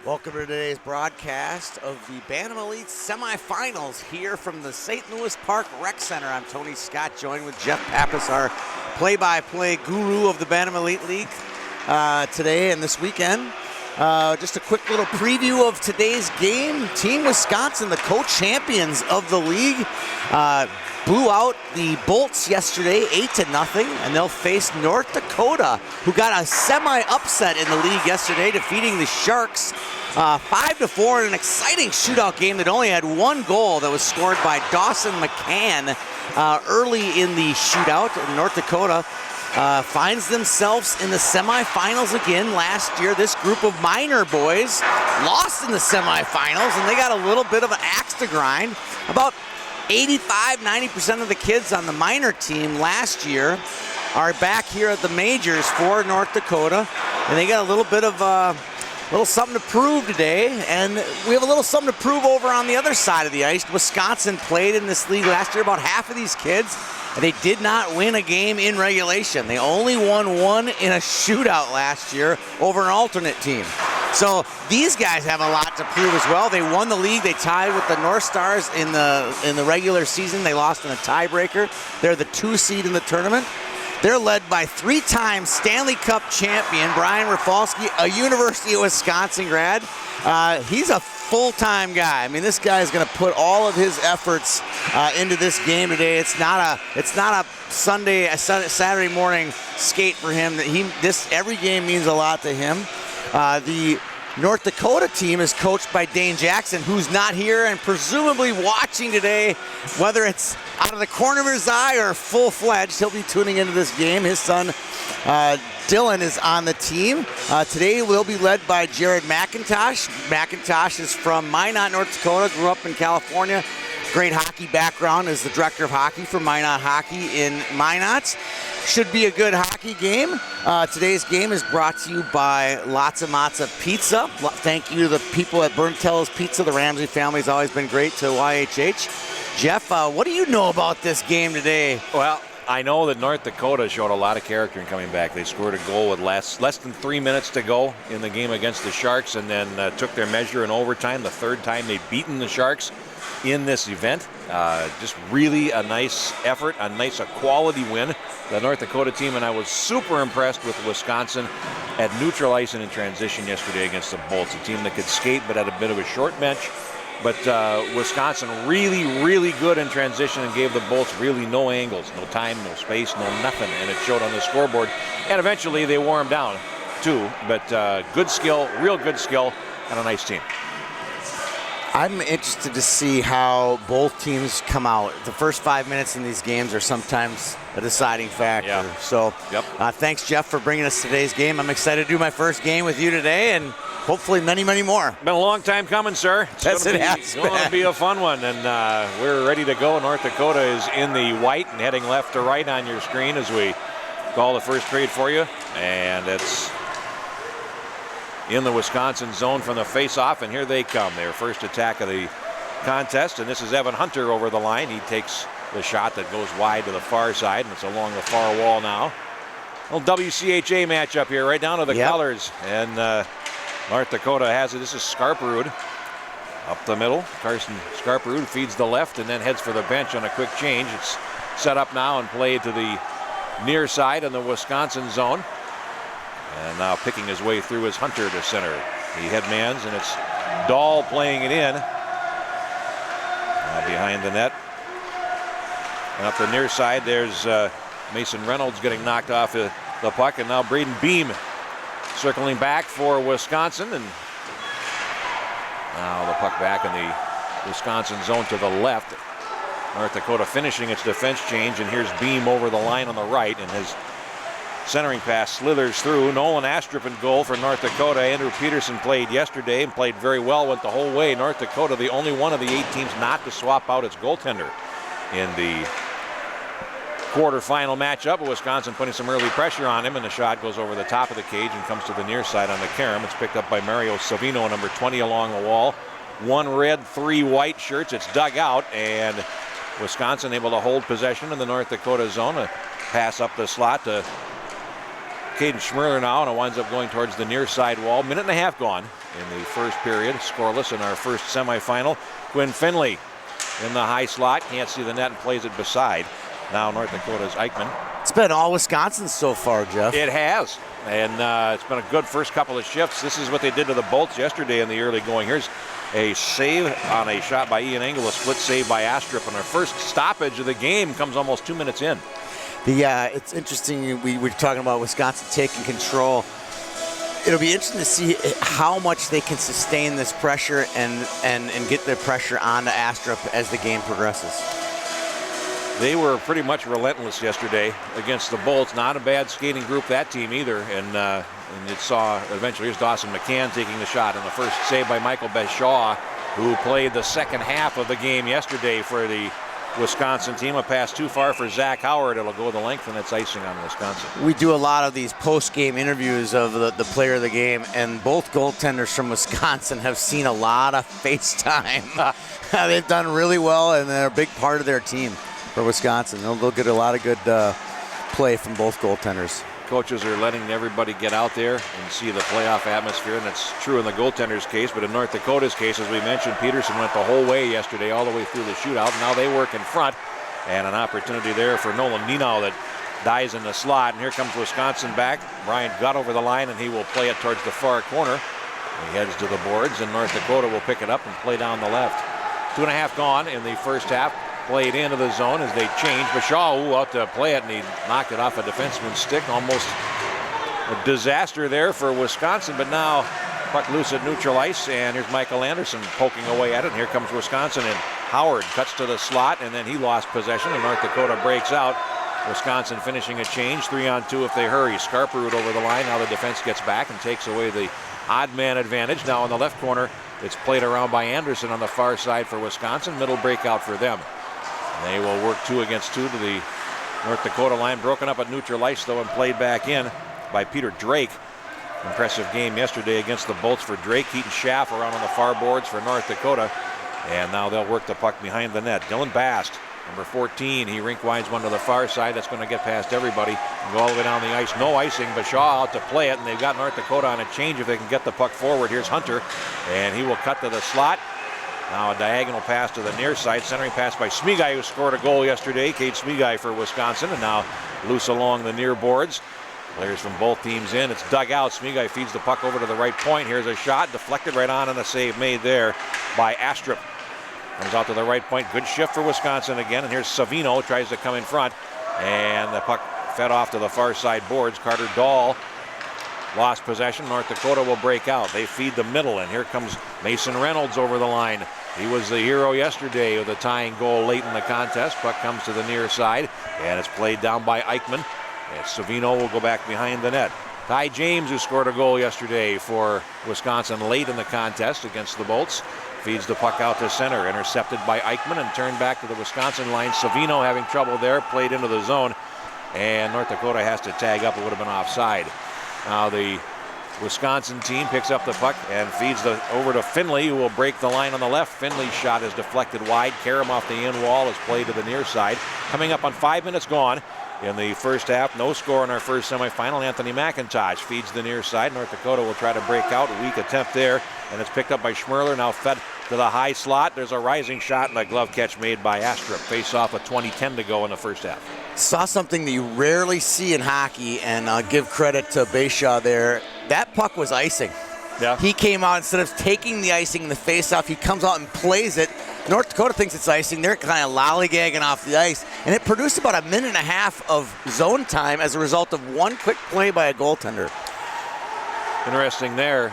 Welcome to today's broadcast of the Bantam Elite semifinals here from the St. Louis Park Rec Center. I'm Tony Scott, joined with Jeff Pappas, our play-by-play guru of the Bantam Elite League today and this weekend. Just a quick little preview of today's game. Team Wisconsin, the co-champions of the league, blew out the Bolts yesterday 8-0, and they'll face North Dakota, who got a semi-upset in the league yesterday, defeating the Sharks 5-4 in an exciting shootout game that only had one goal that was scored by Dawson McCann early in the shootout. North Dakota finds themselves in the semifinals again. Last year, this group of minor boys lost in the semifinals, and they got a little bit of an axe to grind. About 85-90% of the kids on the minor team last year are back here at the majors for North Dakota, and they got a little bit of little something to prove today, and we have a little something to prove over on the other side of the ice. Wisconsin played in this league last year, about half of these kids, and they did not win a game in regulation. They only won one in a shootout last year over an alternate team. So these guys have a lot to prove as well. They won the league. They tied with the North Stars in the regular season. They lost in a tiebreaker. They're the 2 seed in the tournament. They're led by 3-time Stanley Cup champion Brian Rafalski, a University of Wisconsin grad. He's a full-time guy. I mean, this guy is going to put all of his efforts into this game today. It's not a Saturday morning skate for him. Every game means a lot to him. The North Dakota team is coached by Dane Jackson, who's not here and presumably watching today, whether it's out of the corner of his eye or full-fledged. He'll be tuning into this game. His son, Dylan, is on the team. Today we'll be led by Jared McIntosh. McIntosh is from Minot, North Dakota, grew up in California. Great hockey background, is the director of hockey for Minot Hockey in Minot. Should be a good hockey game. Today's game is brought to you by Lots of Matza Pizza. Thank you to the people at Burntel's Pizza. The Ramsey family's always been great to YHH. Jeff, what do you know about this game today? Well, I know that North Dakota showed a lot of character in coming back. They scored a goal with less than 3 minutes to go in the game against the Sharks, and then took their measure in overtime, the third time they've beaten the Sharks in this event. Just really a nice effort, a quality win. The North Dakota team, and I was super impressed with Wisconsin at neutral ice and in transition yesterday against the Bolts, a team that could skate but had a bit of a short bench. But Wisconsin really, really good in transition and gave the Bolts really no angles, no time, no space, no nothing, and it showed on the scoreboard. And eventually they wore them down too, but good skill, real good skill, and a nice team. I'm interested to see how both teams come out. The first 5 minutes in these games are sometimes a deciding factor. Yeah. So yep. Thanks, Jeff, for bringing us today's game. I'm excited to do my first game with you today, and hopefully many, many more. Been a long time coming, sir. It's going to be a fun one, and we're ready to go. North Dakota is in the white and heading left to right on your screen as we call the first period for you, and it's in the Wisconsin zone from the face-off, and here they come. Their first attack of the contest, and this is Evan Hunter over the line. He takes the shot that goes wide to the far side, and it's along the far wall now. Little WCHA matchup here, right down to the colors, and North Dakota has it. This is Skarperud up the middle. Carson Skarperud feeds the left and then heads for the bench on a quick change. It's set up now and played to the near side in the Wisconsin zone. And now picking his way through is Hunter to center. He headmans, and it's Dahl playing it in. Now behind the net. And up the near side, there's Mason Reynolds getting knocked off the puck, and now Braden Beam circling back for Wisconsin. And now the puck back in the Wisconsin zone to the left. North Dakota finishing its defense change, and here's Beam over the line on the right, and his centering pass slithers through. Nolan Astrup in goal for North Dakota. Andrew Peterson played yesterday and played very well, went the whole way. North Dakota, the only one of the 8 teams not to swap out its goaltender in the quarterfinal matchup. Wisconsin putting some early pressure on him, and the shot goes over the top of the cage and comes to the near side on the carom. It's picked up by Mario Savino, number 20, along the wall. 1 red, 3 white shirts. It's dug out, and Wisconsin able to hold possession in the North Dakota zone. A pass up the slot to Caden Schmerler now, and it winds up going towards the near side wall. Minute and a half gone in the first period, scoreless in our first semifinal. Quinn Finley in the high slot, can't see the net and plays it beside. Now North Dakota's Eichmann. It's been all Wisconsin so far, Jeff. It has, and it's been a good first couple of shifts. This is what they did to the Bolts yesterday in the early going. Here's a save on a shot by Ian Engel, a split save by Astrup, and our first stoppage of the game comes almost 2 minutes in. It's interesting. We were talking about Wisconsin taking control. It'll be interesting to see how much they can sustain this pressure and get their pressure onto Astrup as the game progresses. They were pretty much relentless yesterday against the Bolts. Not a bad skating group, that team either. And it saw eventually, here's Dawson McCann taking the shot, and the first save by Michael Beshaw, who played the second half of the game yesterday for the Wisconsin team. A pass too far for Zach Howard. It'll go the length, and it's icing on Wisconsin. We do a lot of these post-game interviews of the player of the game, and both goaltenders from Wisconsin have seen a lot of FaceTime. They've done really well, and they're a big part of their team for Wisconsin. They'll get a lot of good play from both goaltenders. Coaches are letting everybody get out there and see the playoff atmosphere, and it's true in the goaltender's case, but in North Dakota's case, as we mentioned, Peterson went the whole way yesterday, all the way through the shootout. Now they work in front, and an opportunity there for Nolan Nenow that dies in the slot, and here comes Wisconsin back. Brian got over the line, and he will play it towards the far corner. He heads to the boards, and North Dakota will pick it up and play down the left. 2.5 gone in the first half. Played into the zone as they change. Bashaw out to play it, and he knocked it off a defenseman's stick. Almost a disaster there for Wisconsin, but now puck loose at neutral ice, and here's Michael Anderson poking away at it. And here comes Wisconsin, and Howard cuts to the slot, and then he lost possession, and North Dakota breaks out. Wisconsin finishing a change, 3-on-2 if they hurry. Scarperud over the line. Now the defense gets back and takes away the odd man advantage. Now in the left corner, it's played around by Anderson on the far side for Wisconsin. Middle breakout for them. They will work 2 against 2 to the North Dakota line. Broken up at neutral ice, though, and played back in by Peter Drake. Impressive game yesterday against the Bolts for Drake. Keaton Schaff around on the far boards for North Dakota. And now they'll work the puck behind the net. Dylan Bast, number 14. He rink wides one to the far side. That's going to get past everybody and go all the way down the ice. No icing. Bashaw out to play it, and they've got North Dakota on a change if they can get the puck forward. Here's Hunter, and he will cut to the slot. Now a diagonal pass to the near side. Centering pass by Smigai, who scored a goal yesterday. Cade Smigai for Wisconsin, and now loose along the near boards. Players from both teams in. It's dug out. Smigai feeds the puck over to the right point. Here's a shot. Deflected right on, and a save made there by Astrup. Comes out to the right point. Good shift for Wisconsin again. And here's Savino. Tries to come in front. And the puck fed off to the far side boards. Carter Dahl lost possession. North Dakota will break out. They feed the middle. And here comes Mason Reynolds over the line. He was the hero yesterday with a tying goal late in the contest. Puck comes to the near side, and it's played down by Eichmann. And Savino will go back behind the net. Ty James, who scored a goal yesterday for Wisconsin late in the contest against the Bolts, feeds the puck out to center. Intercepted by Eichmann and turned back to the Wisconsin line. Savino having trouble there, played into the zone, and North Dakota has to tag up. It would have been offside. Now the Wisconsin team picks up the puck and feeds over to Finley, who will break the line on the left. Finley's shot is deflected wide. Karam off the end wall is played to the near side. Coming up on 5 minutes gone in the first half. No score in our first semifinal. Anthony McIntosh feeds the near side. North Dakota will try to break out. A weak attempt there, and it's picked up by Schmerler. Now fed to the high slot. There's a rising shot and a glove catch made by Astrup. Face off with 20:10 to go in the first half. Saw something that you rarely see in hockey, and I'll give credit to Beshaw there. That puck was icing. Yeah. He came out, instead of taking the icing in the face-off, he comes out and plays it. North Dakota thinks it's icing. They're kind of lollygagging off the ice, and it produced about a minute and a half of zone time as a result of one quick play by a goaltender. Interesting there.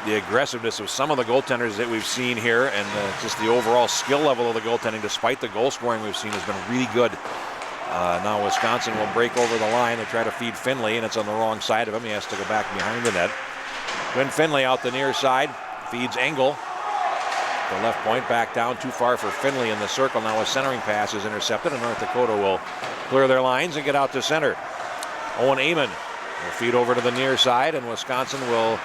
The aggressiveness of some of the goaltenders that we've seen here, and just the overall skill level of the goaltending, despite the goal scoring we've seen, has been really good. Now Wisconsin will break over the line. They try to feed Finley, and it's on the wrong side of him. He has to go back behind the net. Quinn Finley out the near side, feeds Engel. The left point back down, too far for Finley in the circle. Now a centering pass is intercepted, and North Dakota will clear their lines and get out to center. Owen Amon will feed over to the near side, and Wisconsin will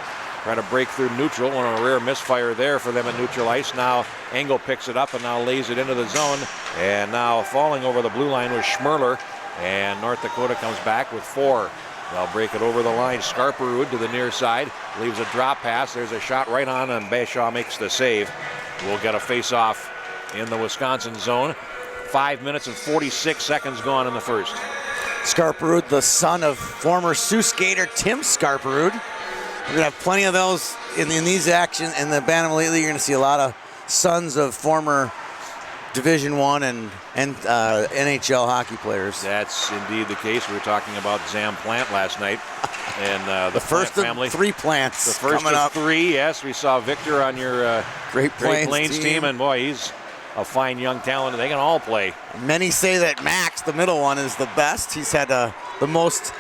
try to break through neutral. One of a rare misfire there for them at neutral ice. Now Engel picks it up and now lays it into the zone. And now falling over the blue line was Schmerler. And North Dakota comes back with 4. They'll break it over the line. Scarperud to the near side. Leaves a drop pass. There's a shot right on, and Bashaw makes the save. We'll get a face-off in the Wisconsin zone. 5 minutes and 46 seconds gone in the first. Scarperud, the son of former Sioux skater Tim Scarperud. We're going to have plenty of those in these actions. In the Bantam Elite League, you're going to see a lot of sons of former Division I and NHL hockey players. That's indeed the case. We were talking about Zam Plant last night. And the first Plant of family. 3 plants. The first coming of up. 3, yes. We saw Victor on your Great Plains team. And boy, he's a fine young talent. They can all play. Many say that Max, the middle one, is the best. He's had the most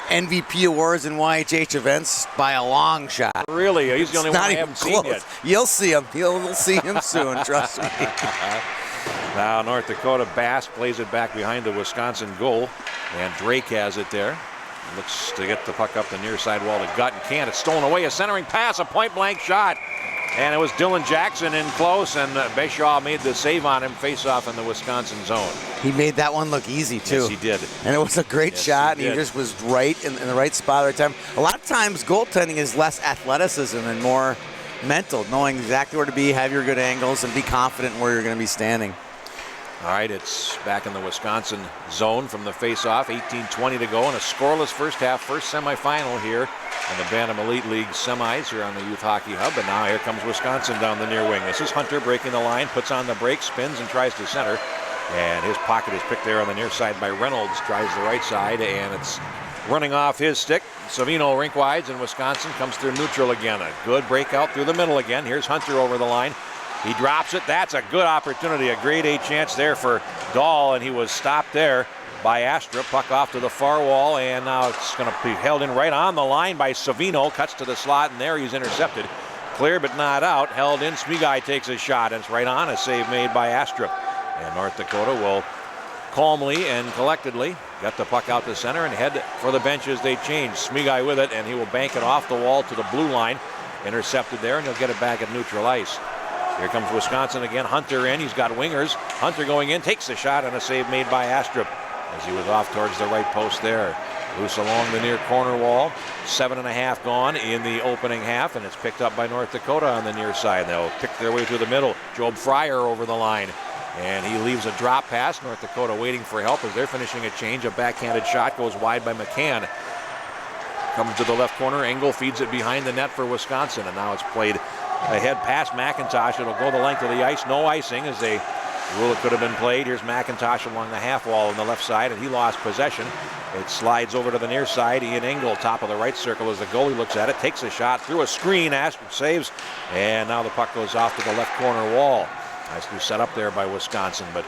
MVP awards in YHH events by a long shot. Really? He's the only one I haven't seen yet. You'll see him. You'll see him soon, trust me. Now North Dakota, Bass plays it back behind the Wisconsin goal, and Drake has it there. Looks to get the puck up the near side wall to Gut and can't. It's stolen away. A centering pass, a point-blank shot. And it was Dylan Jackson in close, and Bashaw made the save on him, face-off in the Wisconsin zone. He made that one look easy, too. Yes, he did. And it was a great shot, and he just was right in the right spot at the right time. A lot of times, goaltending is less athleticism and more mental, knowing exactly where to be, have your good angles, and be confident in where you're going to be standing. All right, it's back in the Wisconsin zone from the face-off. 18:20 to go in a scoreless first half, first semifinal here in the Bantam Elite League semis here on the Youth Hockey Hub. And now here comes Wisconsin down the near wing. This is Hunter breaking the line, puts on the brake, spins and tries to center. And his pocket is picked there on the near side by Reynolds. Tries the right side, and it's running off his stick. Savino rinkwides, and Wisconsin comes through neutral again. A good breakout through the middle again. Here's Hunter over the line. He drops it. That's a good opportunity. A grade A chance there for Dahl, and he was stopped there by Astrup. Puck off to the far wall, and now it's going to be held in right on the line by Savino. Cuts to the slot, and there he's intercepted. Clear but not out. Held in. Smigai takes a shot, and it's right on. A save made by Astrup. And North Dakota will calmly and collectedly get the puck out to center and head for the bench as they change. Smigai with it, and he will bank it off the wall to the blue line. Intercepted there, and he'll get it back at neutral ice. Here comes Wisconsin again. Hunter in. He's got wingers. Hunter going in, takes the shot, and a save made by Astrup as he was off towards the right post there. Loose along the near corner wall. 7.5 gone in the opening half, and it's picked up by North Dakota on the near side. They'll pick their way through the middle. Job Fryer over the line, and he leaves a drop pass. North Dakota waiting for help as they're finishing a change. A backhanded shot goes wide by McCann. Comes to the left corner. Engel feeds it behind the net for Wisconsin, and now it's played ahead past McIntosh. It'll go the length of the ice. No icing as they rule it could have been played. Here's McIntosh along the half wall on the left side, and he lost possession. It slides over to the near side. Ian Engel, top of the right circle as the goalie looks at it. Takes a shot through a screen. Astrup saves, and now the puck goes off to the left corner wall. Nicely set up there by Wisconsin, but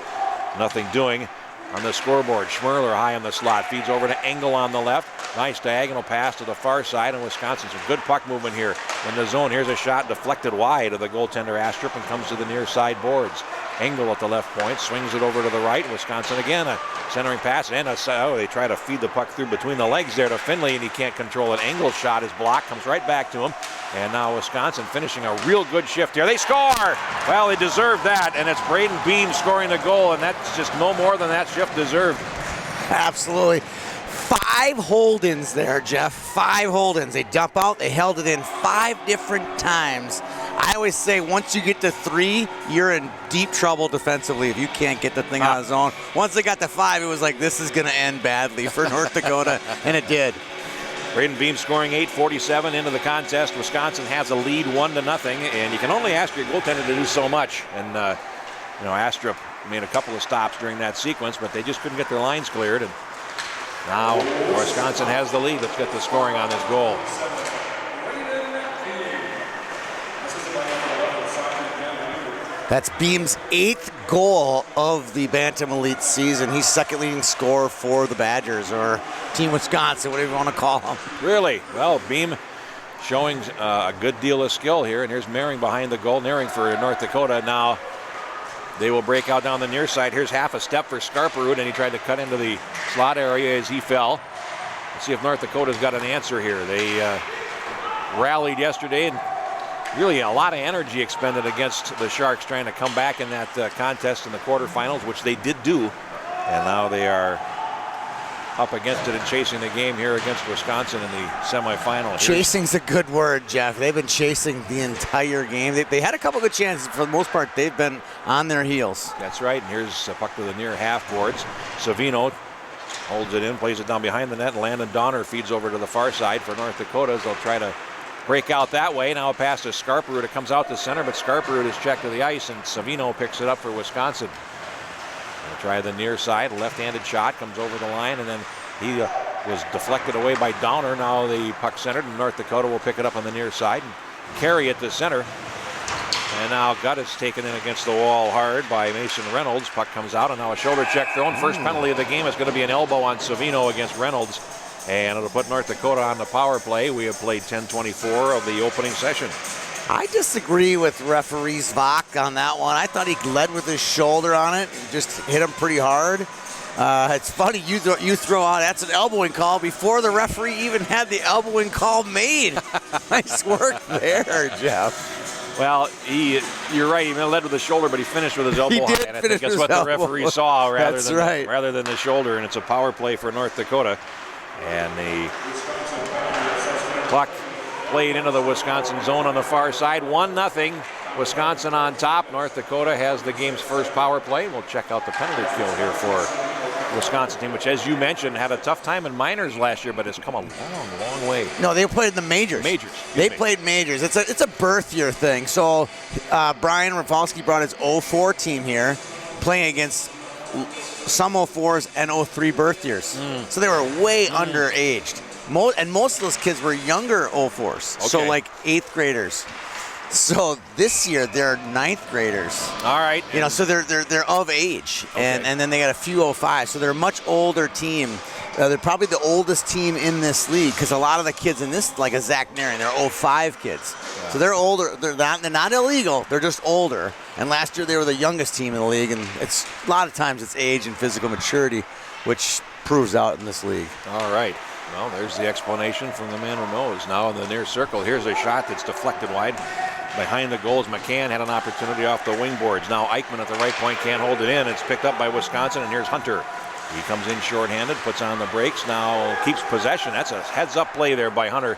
nothing doing on the scoreboard. Schmerler high in the slot. Feeds over to Engel on the left. Nice diagonal pass to the far side, and Wisconsin some good puck movement here in the zone. Here's a shot deflected wide of the goaltender Astrup and comes to the near side boards. Engel at the left point swings it over to the right. Wisconsin again, a centering pass, and they try to feed the puck through between the legs there to Finley, and he can't control it. Engel's shot is blocked, comes right back to him, and now Wisconsin finishing a real good shift here. They score! Well, they deserved that, and it's Braden Beam scoring the goal, and that's just no more than that shift deserved. Absolutely. 5 hold-ins there, Jeff. 5 hold-ins. They dump out. They held it in 5 different times. I always say once you get to 3, you're in deep trouble defensively if you can't get the thing on his own. Once they got to 5, it was like this is going to end badly for North Dakota, and it did. Braden Beam scoring 8:47 into the contest. Wisconsin has a lead 1-0, and you can only ask your goaltender to do so much. And Astrup made a couple of stops during that sequence, but they just couldn't get their lines cleared. And now Wisconsin has the lead. Let's get the scoring on this goal. That's Beam's 8th goal of the Bantam Elite season. He's second leading scorer for the Badgers, or Team Wisconsin, whatever you want to call him. Really? Well, Beam showing a good deal of skill here. And here's Mehring behind the goal. Mehring for North Dakota. Now they will break out down the near side. Here's half a step for Scarperud, and he tried to cut into the slot area as he fell. Let's see if North Dakota's got an answer here. They rallied yesterday, and really a lot of energy expended against the Sharks trying to come back in that contest in the quarterfinals, which they did do. And now they are up against it and chasing the game here against Wisconsin in the semifinal. Chasing's a good word, Jeff. They've been chasing the entire game. They had a couple good chances. For the most part, they've been on their heels. That's right. And here's a puck to the near half boards. Savino holds it in, plays it down behind the net. Landon Donner feeds over to the far side for North Dakota as they'll try to break out that way. Now a pass to Scarperud. It comes out to center, but Scarperud is checked to the ice, and Savino picks it up for Wisconsin. They'll try the near side. A left-handed shot comes over the line, and then he was deflected away by Downer. Now the puck centered, and North Dakota will pick it up on the near side and carry it to center. And now Gutt is taken in against the wall hard by Mason Reynolds. Puck comes out, and now a shoulder check thrown. First penalty of the game is going to be an elbow on Savino against Reynolds. And it'll put North Dakota on the power play. We have played 10:24 of the opening session. I disagree with referee Zvok on that one. I thought he led with his shoulder on it and just hit him pretty hard. It's funny you throw out that's an elbowing call before the referee even had the elbowing call made. Nice work there, Jeff. Well, you're right. He led with the shoulder, but he finished with his elbow high. And I think that's what the referee saw rather than the shoulder. And it's a power play for North Dakota. And the puck played into the Wisconsin zone on the far side. 1-0. Wisconsin on top. North Dakota has the game's first power play. We'll check out the penalty kill here for Wisconsin team, which, as you mentioned, had a tough time in minors last year, but has come a long, long way. No, they played in the majors. They played majors. It's a birth year thing. So Brian Rafalski brought his 04 team here, playing against some 04s and 03 birth years. So they were way underaged. And most of those kids were younger 04s, so like 8th graders. So this year they're 9th graders. All right. You know, so they're of age, and then they got a few 05. So they're a much older team. They're probably the oldest team in this league because a lot of the kids in this, like a Zach Narian, they're 05 kids. Yeah. So they're older. They're not illegal. They're just older. And last year they were the youngest team in the league. And it's a lot of times it's age and physical maturity, which proves out in this league. All right. Well, there's the explanation from the man who knows. Now in the near circle, here's a shot that's deflected wide. Behind the goals, McCann had an opportunity off the wing boards. Now Eichmann at the right point can't hold it in. It's picked up by Wisconsin, and here's Hunter. He comes in shorthanded, puts on the brakes, now keeps possession. That's a heads-up play there by Hunter.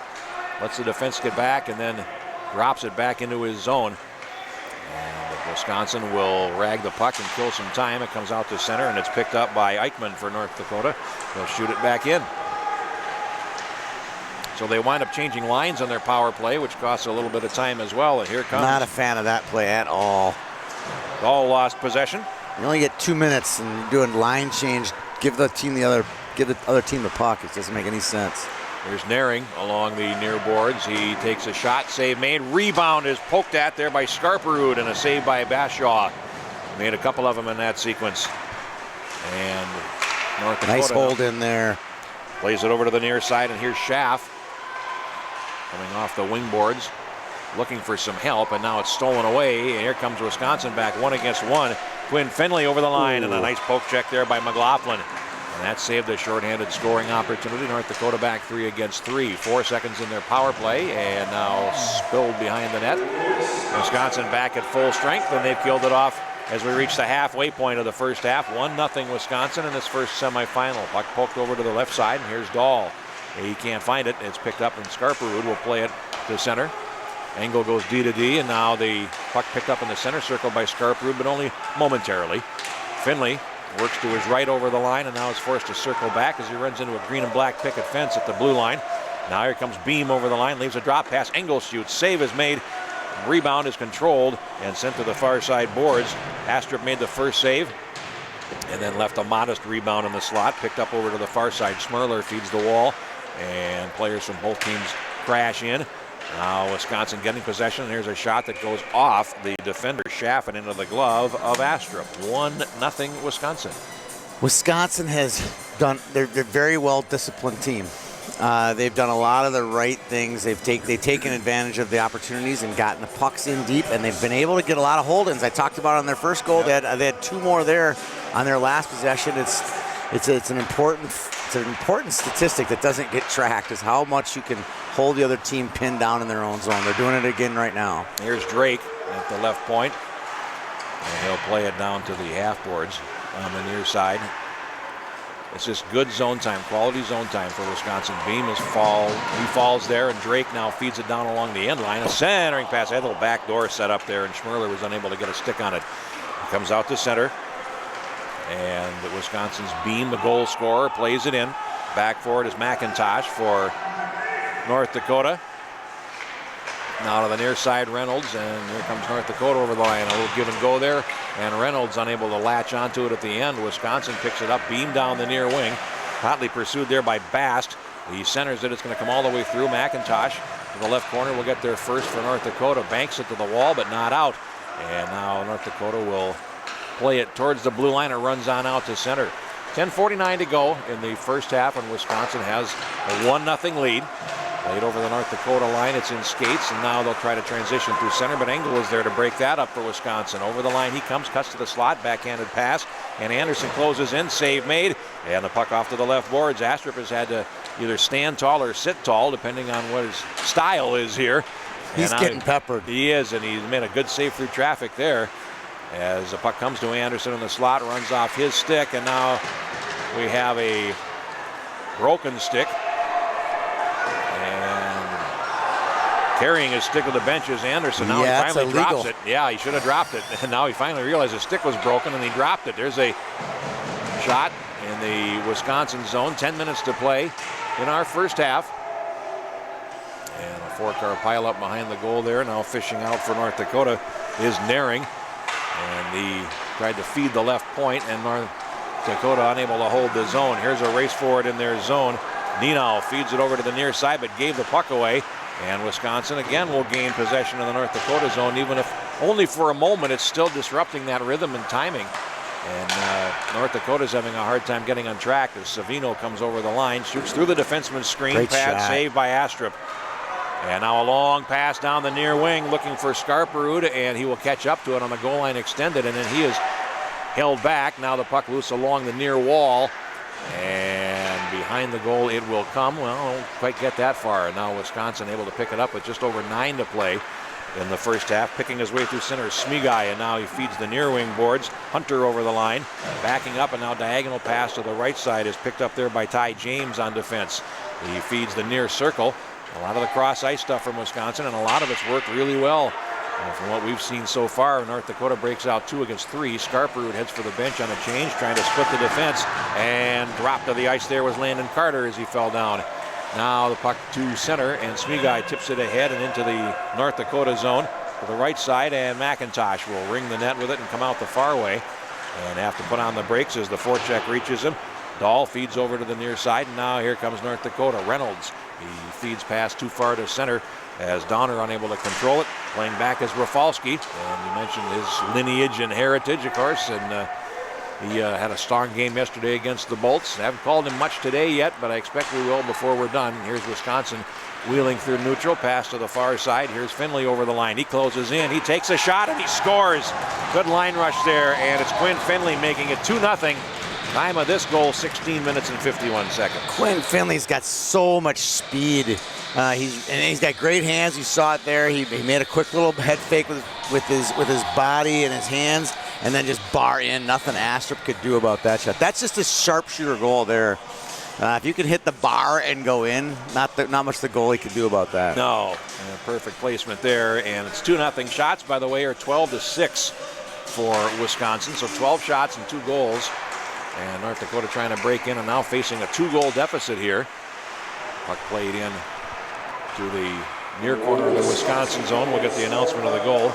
Lets the defense get back and then drops it back into his zone. And Wisconsin will rag the puck and kill some time. It comes out to center, and it's picked up by Eichmann for North Dakota. They'll shoot it back in. So they wind up changing lines on their power play, which costs a little bit of time as well. And here comes. Not a fan of that play at all. All lost possession. You only get 2 minutes and doing line change. Give the other team the puck. It doesn't make any sense. There's Naring along the near boards. He takes a shot, save made. Rebound is poked at there by Scarperud, and a save by Bashaw. Made a couple of them in that sequence. And North Dakota. Nice hold in there. Plays it over to the near side, and here's Schaff coming off the wing boards, looking for some help, and now it's stolen away. And here comes Wisconsin back 1-against-1. Quinn Finley over the line. Ooh. And a nice poke check there by McLaughlin. And that saved a shorthanded scoring opportunity. North Dakota back 3-against-3. 4 seconds in their power play, and now spilled behind the net. Wisconsin back at full strength, and they've killed it off as we reach the halfway point of the first half. 1-0 Wisconsin in this first semifinal. Puck poked over to the left side, and here's Dahl. He can't find it. It's picked up, and Scarperud will play it to center. Angle goes D to D, and now the puck picked up in the center circle by Scarperud, but only momentarily. Finley works to his right over the line, and now is forced to circle back as he runs into a green and black picket fence at the blue line. Now here comes Beam over the line, leaves a drop pass. Engel shoots. Save is made. Rebound is controlled and sent to the far side boards. Astrup made the first save and then left a modest rebound in the slot. Picked up over to the far side. Smerler feeds the wall, and players from both teams crash in. Now Wisconsin getting possession. Here's a shot that goes off the defender Schaff and into the glove of Astrup. 1-0 Wisconsin. Wisconsin has done, they're a very well-disciplined team. They've done a lot of the right things. They've taken advantage of the opportunities and gotten the pucks in deep, and they've been able to get a lot of hold-ins. I talked about on their first goal. Yep. They had 2 more there on their last possession. It's an important statistic that doesn't get tracked, is how much you can hold the other team pinned down in their own zone. They're doing it again right now. Here's Drake at the left point, and he'll play it down to the half boards on the near side. It's just good zone time, quality zone time for Wisconsin. Beam he falls there, and Drake now feeds it down along the end line. A centering pass, had a little back door set up there, and Schmerler was unable to get a stick on it. He comes out to center, and Wisconsin's Beam, the goal scorer, plays it in. Back for it is McIntosh for North Dakota. Now to the near side, Reynolds, and here comes North Dakota over the line. A little give and go there, and Reynolds unable to latch onto it at the end. Wisconsin picks it up, Beam down the near wing. Hotly pursued there by Bast. He centers it. It's going to come all the way through. McIntosh to the left corner will get there first for North Dakota. Banks it to the wall, but not out. And now North Dakota will play it towards the blue line. It runs on out to center. 10:49 to go in the first half, and Wisconsin has a 1-0 lead. Played over the North Dakota line. It's in skates, and now they'll try to transition through center, but Engel is there to break that up for Wisconsin. Over the line he comes, cuts to the slot, backhanded pass, and Anderson closes in, save made, and the puck off to the left boards. Astrup has had to either stand tall or sit tall, depending on what his style is here. He's getting peppered. He is, and he's made a good save through traffic there. As the puck comes to Anderson in the slot, runs off his stick, and now we have a broken stick. Carrying his stick to the bench is Anderson. Now he finally drops it. Yeah, he should have dropped it. And now he finally realized his stick was broken and he dropped it. There's a shot in the Wisconsin zone. 10 minutes to play in our first half. And a 4-car pileup behind the goal there. Now fishing out for North Dakota is Naring. And he tried to feed the left point, and North Dakota unable to hold the zone. Here's a race forward in their zone. Nenau feeds it over to the near side, but gave the puck away. And Wisconsin again will gain possession of the North Dakota zone, even if only for a moment. It's still disrupting that rhythm and timing. And North Dakota's having a hard time getting on track as Savino comes over the line, shoots through the defenseman's screen. Great pad shot. Saved by Astrup. And now a long pass down the near wing looking for Skarperud, and he will catch up to it on the goal line extended, and then he is held back. Now the puck loose along the near wall. And behind the goal it will come. Well, won't quite get that far. Now Wisconsin able to pick it up with just over 9 to play in the first half. Picking his way through center is Smigai, and now he feeds the near wing boards. Hunter over the line, backing up, and now diagonal pass to the right side is picked up there by Ty James on defense. He feeds the near circle. A lot of the cross ice stuff from Wisconsin, and a lot of it's worked really well. And from what we've seen so far, North Dakota breaks out 2 against 3. Skarperud heads for the bench on a change, trying to split the defense, and dropped to the ice there was Landon Carter as he fell down. Now the puck to center, and Smigai tips it ahead and into the North Dakota zone to the right side, and McIntosh will ring the net with it and come out the far way. And have to put on the brakes as the forecheck reaches him. Dahl feeds over to the near side, and now here comes North Dakota. Reynolds, he feeds past too far to center as Donner unable to control it. Playing back as Rafalski, and you mentioned his lineage and heritage, of course, and he had a strong game yesterday against the Bolts. I haven't called him much today yet, but I expect we will before we're done. Here's Wisconsin wheeling through neutral, pass to the far side. Here's Finley over the line. He closes in, he takes a shot, and he scores. Good line rush there, and it's Quinn Finley making it 2-0. Time of this goal, 16 minutes and 51 seconds. Quinn Finley's got so much speed. He's got great hands. You saw it there. He made a quick little head fake with his body and his hands, and then just bar in. Nothing Astrup could do about that shot. That's just a sharpshooter goal there. If you can hit the bar and go in, not much the goalie could do about that. No, perfect placement there, and it's 2-0. Shots, by the way, are 12-6 for Wisconsin, so 12 shots and 2 goals. And North Dakota trying to break in and now facing a 2-goal deficit here. Puck played in to the near corner of the Wisconsin zone. We'll get the announcement of the goal.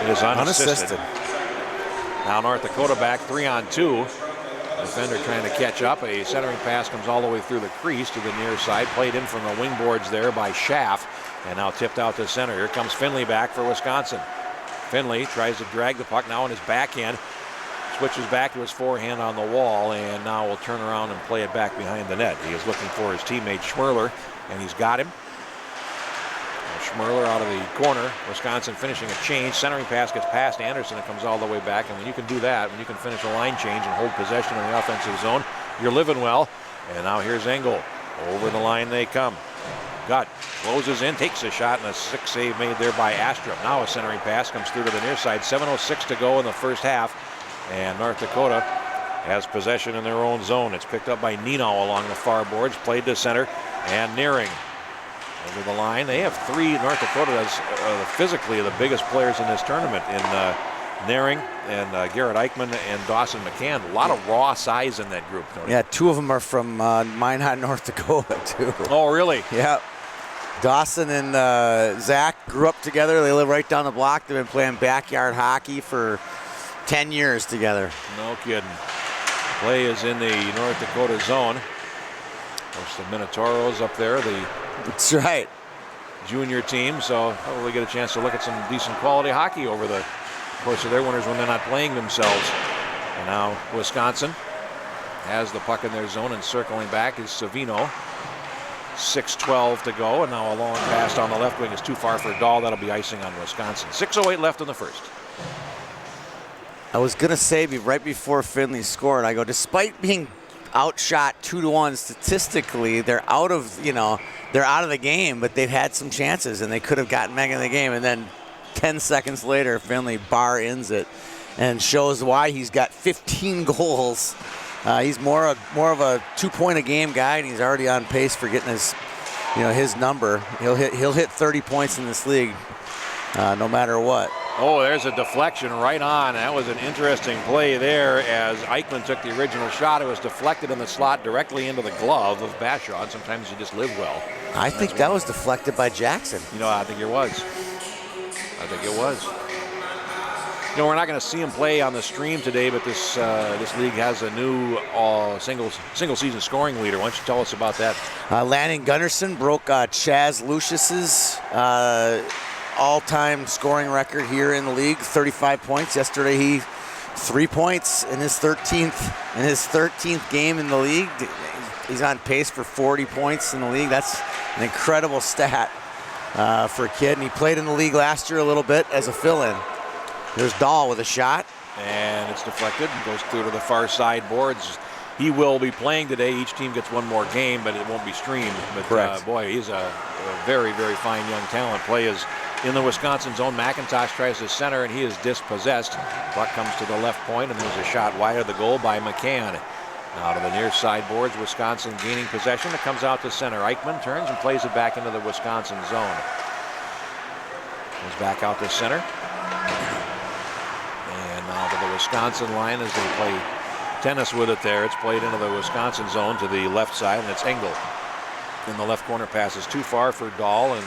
It is unassisted. Now North Dakota back 3-on-2. Defender trying to catch up. A centering pass comes all the way through the crease to the near side. Played in from the wing boards there by Schaff. And now tipped out to center. Here comes Finley back for Wisconsin. Finley tries to drag the puck now on his backhand. Switches back to his forehand on the wall, and now will turn around and play it back behind the net. He is looking for his teammate Schmerler, and he's got him. Schmerler out of the corner. Wisconsin finishing a change. Centering pass gets past Anderson and comes all the way back. And when you can do that, when you can finish a line change and hold possession in the offensive zone, you're living well. And now here's Engel. Over the line they come. gut. Closes in, takes a shot, and a 6 save made there by Astrom. Now a centering pass comes through to the near side. 7:06 to go in the first half. And North Dakota has possession in their own zone. It's picked up by Nino along the far boards. Played to center. And Nearing over the line. They have three. North Dakota is physically the biggest players in this tournament in Nearing and Garrett Eichmann and Dawson McCann. A lot of raw size in that group, Tony. Yeah, two of them are from Minot, North Dakota, too. Oh, really? Yeah. Dawson and Zach grew up together. They live right down the block. They've been playing backyard hockey for 10 years together. No kidding. Play is in the North Dakota zone. Of course, the Minotauros up there, That's right. junior team, so probably get a chance to look at some decent quality hockey over the course of their winters when they're not playing themselves. And now Wisconsin has the puck in their zone, and circling back is Savino. 6:12 to go, and now a long pass on the left wing is too far for Dahl. That'll be icing on Wisconsin. 6:08 left in the first. I was going to say right before Finley scored, I go, despite being outshot 2-1 statistically, they're out of the game, but they've had some chances and they could have gotten back in the game. And then 10 seconds later, Finley bar ends it and shows why he's got 15 goals. He's more of a 2-point-a-game guy, and he's already on pace for getting his number. He'll hit 30 points in this league, no matter what. Oh, there's a deflection right on. That was an interesting play there as Eichmann took the original shot. It was deflected in the slot directly into the glove of Bashaw, and sometimes you just live well. I think that was deflected by Jackson. I think it was. We're not going to see him play on the stream today, but this league has a new single season scoring leader. Why don't you tell us about that? Lanning Gunnarsson broke Chaz Lucius's all-time scoring record here in the league, 35 points. Yesterday he 3 points in his 13th game in the league. He's on pace for 40 points in the league. That's an incredible stat for a kid, and he played in the league last year a little bit as a fill-in. There's Dahl with a shot. And it's deflected and goes through to the far side boards. He will be playing today. Each team gets one more game, but it won't be streamed. But boy, he's a very, very fine young talent. Play is in the Wisconsin zone. McIntosh tries to center, and he is dispossessed. Puck comes to the left point, and there's a shot wide of the goal by McCann. Now to the near side boards, Wisconsin gaining possession. It comes out to center. Eichmann turns and plays it back into the Wisconsin zone. Goes back out to center. And now to the Wisconsin line as they play tennis with it there. It's played into the Wisconsin zone to the left side, and it's Engel. In the left corner, passes too far for Dahl, and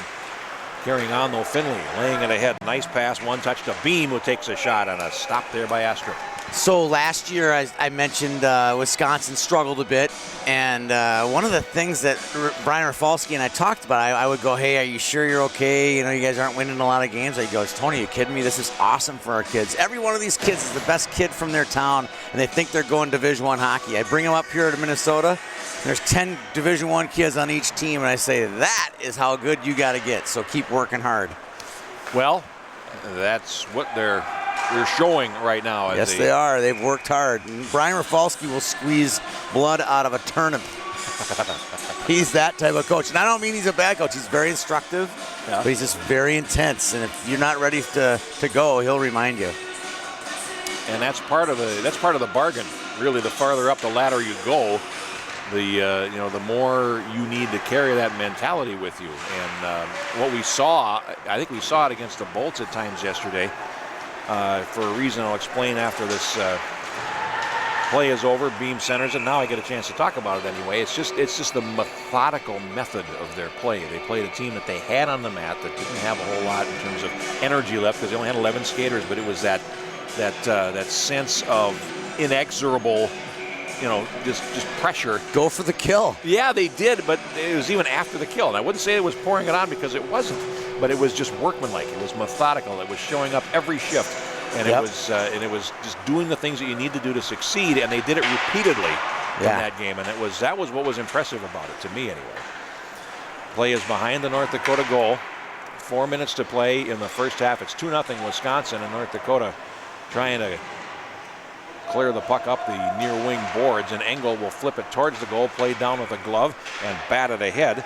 carrying on though Finley, laying it ahead. Nice pass, one touch to Beam, who takes a shot, and a stop there by Astrom. So last year, I mentioned Wisconsin struggled a bit, and one of the things that Brian Rafalski and I talked about, I would go, hey, are you sure you're okay? You guys aren't winning a lot of games. He goes, Tony, you kidding me? This is awesome for our kids. Every one of these kids is the best kid from their town, and they think they're going Division I hockey. I bring them up here to Minnesota. There's 10 Division I kids on each team, and I say, that is how good you got to get, so keep working hard. Well, that's what they're showing right now. Yes, they are. They've worked hard. And Brian Rafalski will squeeze blood out of a turnip. He's that type of coach. And I don't mean he's a bad coach. He's very instructive, but he's just very intense. And if you're not ready to go, he'll remind you. And that's part of the bargain. Really, the farther up the ladder you go, the more you need to carry that mentality with you. And what we saw, I think we saw it against the Bolts at times yesterday. For a reason I'll explain after this play is over. Beam centers, and now I get a chance to talk about it anyway. It's just the methodical method of their play. They played a team that they had on the mat that didn't have a whole lot in terms of energy left because they only had 11 skaters, but it was that sense of inexorable, just pressure. Go for the kill. Yeah, they did, but it was even after the kill. And I wouldn't say it was pouring it on because it wasn't, but it was just workmanlike. It was methodical. It was showing up every shift, and it was just doing the things that you need to do to succeed. And they did it repeatedly in that game, and that was what was impressive about it to me anyway. Play is behind the North Dakota goal. 4 minutes to play in the first half. It's 2-0 Wisconsin, and North Dakota trying to clear the puck up the near wing boards, and Engel will flip it towards the goal, played down with a glove and bat it ahead.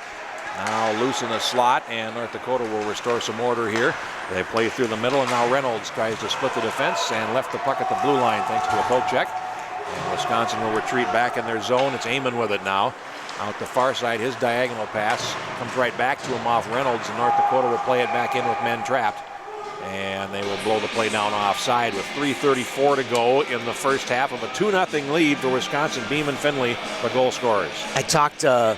Now loose in the slot, and North Dakota will restore some order here. They play through the middle, and now Reynolds tries to split the defense and left the puck at the blue line thanks to a poke check. And Wisconsin will retreat back in their zone. It's Amon with it now. Out the far side, his diagonal pass comes right back to him off Reynolds, and North Dakota will play it back in with men trapped. And they will blow the play down offside with 3:34 to go in the first half of a 2-0 lead for Wisconsin. Beam and Finley, the goal scorers. I talked a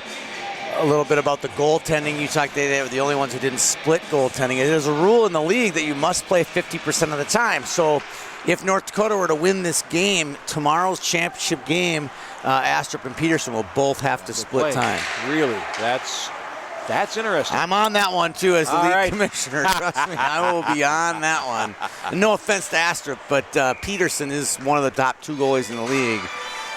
little bit about the goaltending. You talked they were the only ones who didn't split goaltending. There's a rule in the league that you must play 50% of the time. So if North Dakota were to win this game, tomorrow's championship game, Astrup and Peterson will both have to split time. Really? That's interesting. I'm on that one, too, as the league commissioner. Trust me, I will be on that one. And no offense to Astrup, but Peterson is one of the top 2 goalies in the league.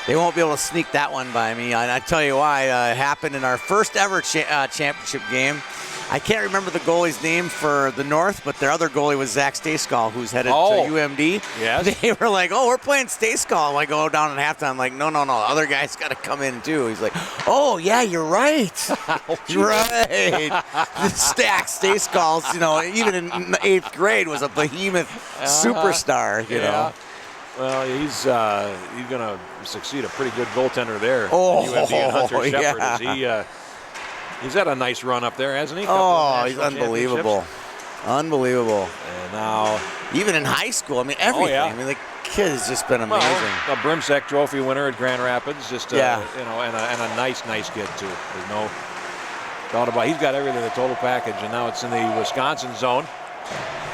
They won't be able to sneak that one by me. And I tell you why. It happened in our first ever championship game. I can't remember the goalie's name for the North, but their other goalie was Zach Stayskal, who's headed to UMD. Yes. They were like, we're playing Stayskal. I go down at halftime. I'm like, no. The other guy's got to come in, too. He's like, oh, yeah, you're right. You're right. Zach Stayskal, even in 8th grade, was a behemoth superstar, you know. Well, he's going to succeed. A pretty good goaltender there. UMD and Hunter Shepard. He's had a nice run up there, hasn't he? He's unbelievable. Unbelievable. And now, even in high school, everything. I mean, the kid has just been amazing. A Brimsek Trophy winner at Grand Rapids, just and a nice kid too. There's no doubt about it. He's got everything, the total package, and now it's in the Wisconsin zone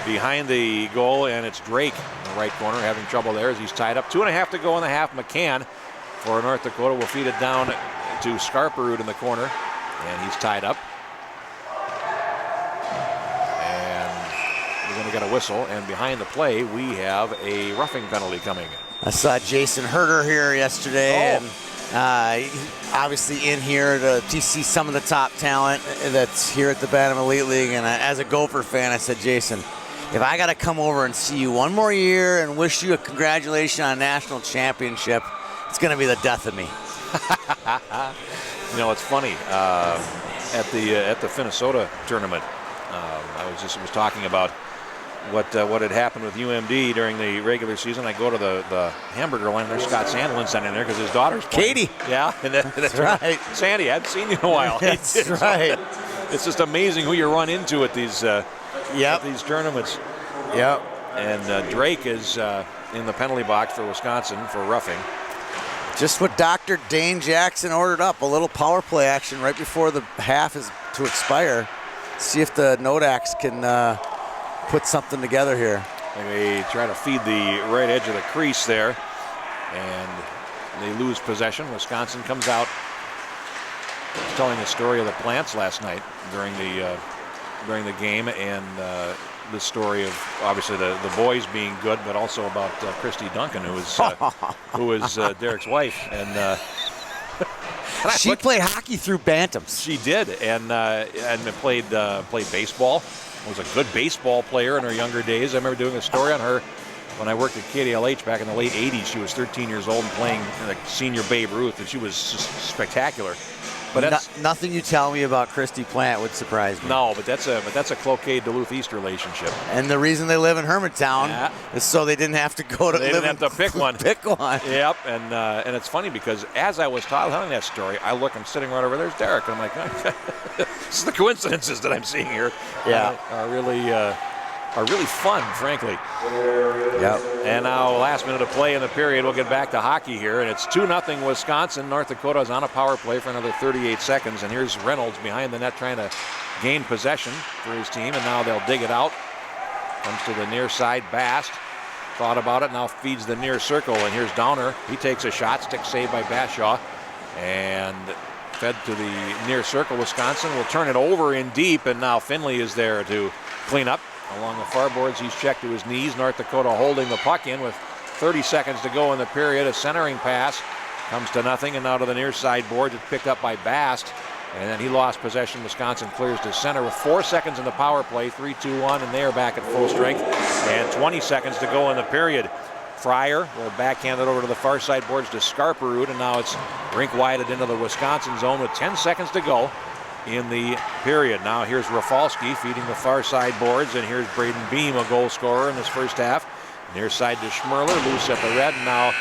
behind the goal, and it's Drake in the right corner having trouble there as he's tied up. 2.5 to go in the half. McCann for North Dakota will feed it down to Scarperud in the corner. And he's tied up. And we're going to get a whistle. And behind the play, we have a roughing penalty coming. I saw Jason Herter here yesterday. And obviously in here to see some of the top talent that's here at the Bantam Elite League. And as a Gopher fan, I said, Jason, if I got to come over and see you one more year and wish you a congratulations on a national championship, it's going to be the death of me. It's funny. At the Minnesota tournament, I was talking about what had happened with UMD during the regular season. I go to the hamburger line. There's Scott Sandlin's in there because his daughter's playing. Katie. Yeah, that's right. Sandy, I hadn't seen you in a while. That's right. It's just amazing who you run into at these these tournaments. Yep. And Drake is in the penalty box for Wisconsin for roughing. Just what Dr. Dane Jackson ordered up, a little power play action right before the half is to expire. See if the Nodaks can put something together here. They try to feed the right edge of the crease there, and they lose possession. Wisconsin comes out. I was telling the story of the Plants last night during the game, and the story of obviously the boys being good, but also about Christy Duncan, who is Derek's wife, and she played hockey through Bantams. She did, and played baseball. Was a good baseball player in her younger days. I remember doing a story on her when I worked at KDLH back in the late '80s. She was 13 years old and playing like senior Babe Ruth, and she was just spectacular. But nothing you tell me about Christy Plant would surprise me. No, but that's a Cloquet Duluth East relationship. And the reason they live in Hermantown is so they didn't have to go to. They didn't have to pick one. Pick one. Yep, and it's funny because as I was telling that story, I'm sitting right over there. There's Derek, and I'm like, this is the coincidences that I'm seeing here. Yeah, are really fun, frankly. Yep. And now, last minute of play in the period, we'll get back to hockey here, and it's 2-0 Wisconsin. North Dakota is on a power play for another 38 seconds, and here's Reynolds behind the net trying to gain possession for his team, and now they'll dig it out. Comes to the near side, Bast. Thought about it, now feeds the near circle, and here's Downer. He takes a shot, stick saved by Bashaw, and fed to the near circle. Wisconsin will turn it over in deep, and now Finley is there to clean up. Along the far boards, he's checked to his knees. North Dakota holding the puck in with 30 seconds to go in the period. A centering pass comes to nothing, and now to the near side boards. It's picked up by Bast, and then he lost possession. Wisconsin clears to center with 4 seconds in the power play. 3-2-1, and they are back at full strength. And 20 seconds to go in the period. Fryer will backhand it over to the far side boards to Scarperud, and now it's rink-wided into the Wisconsin zone with 10 seconds to go. in the period. Now here's Rafalski feeding the far side boards, and here's Braden Beam, a goal scorer in this first half. Near side to Schmerler, loose at the red. And now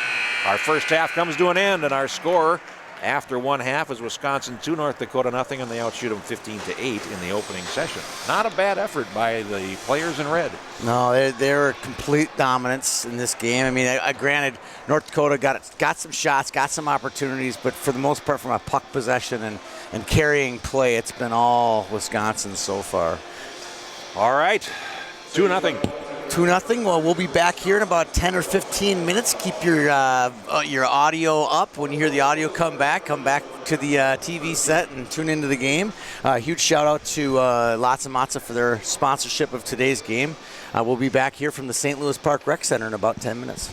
our first half comes to an end, and our score after one half is Wisconsin 2, North Dakota nothing, and they outshoot them 15-8 in the opening session. Not a bad effort by the players in red. No, they're complete dominance in this game. I mean, granted, North Dakota got some shots, got some opportunities, but for the most part, from a puck possession and carrying play, it's been all Wisconsin so far. All right, 2-0. 2-0. Well, we'll be back here in about 10 or 15 minutes. Keep your audio up. When you hear the audio come back to the TV set and tune into the game. Huge shout out to Lots of Matza for their sponsorship of today's game. We'll be back here from the St. Louis Park Rec Center in about 10 minutes.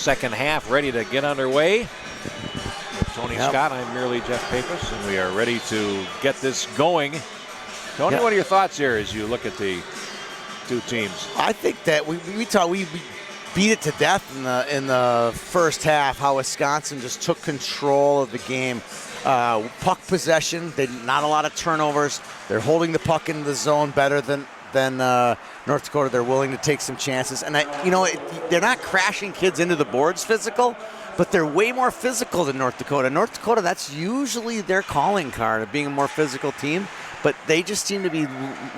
second half ready to get underway. With Tony Scott, I'm merely Jeff Pappas, and we are ready to get this going. Tony, what are your thoughts here as you look at the two teams? I think that we beat it to death in the first half, how Wisconsin just took control of the game. Puck possession, not a lot of turnovers. They're holding the puck in the zone better than North Dakota. They're willing to take some chances. And, they're not crashing kids into the boards physical, but they're way more physical than North Dakota. North Dakota, that's usually their calling card of being a more physical team, but they just seem to be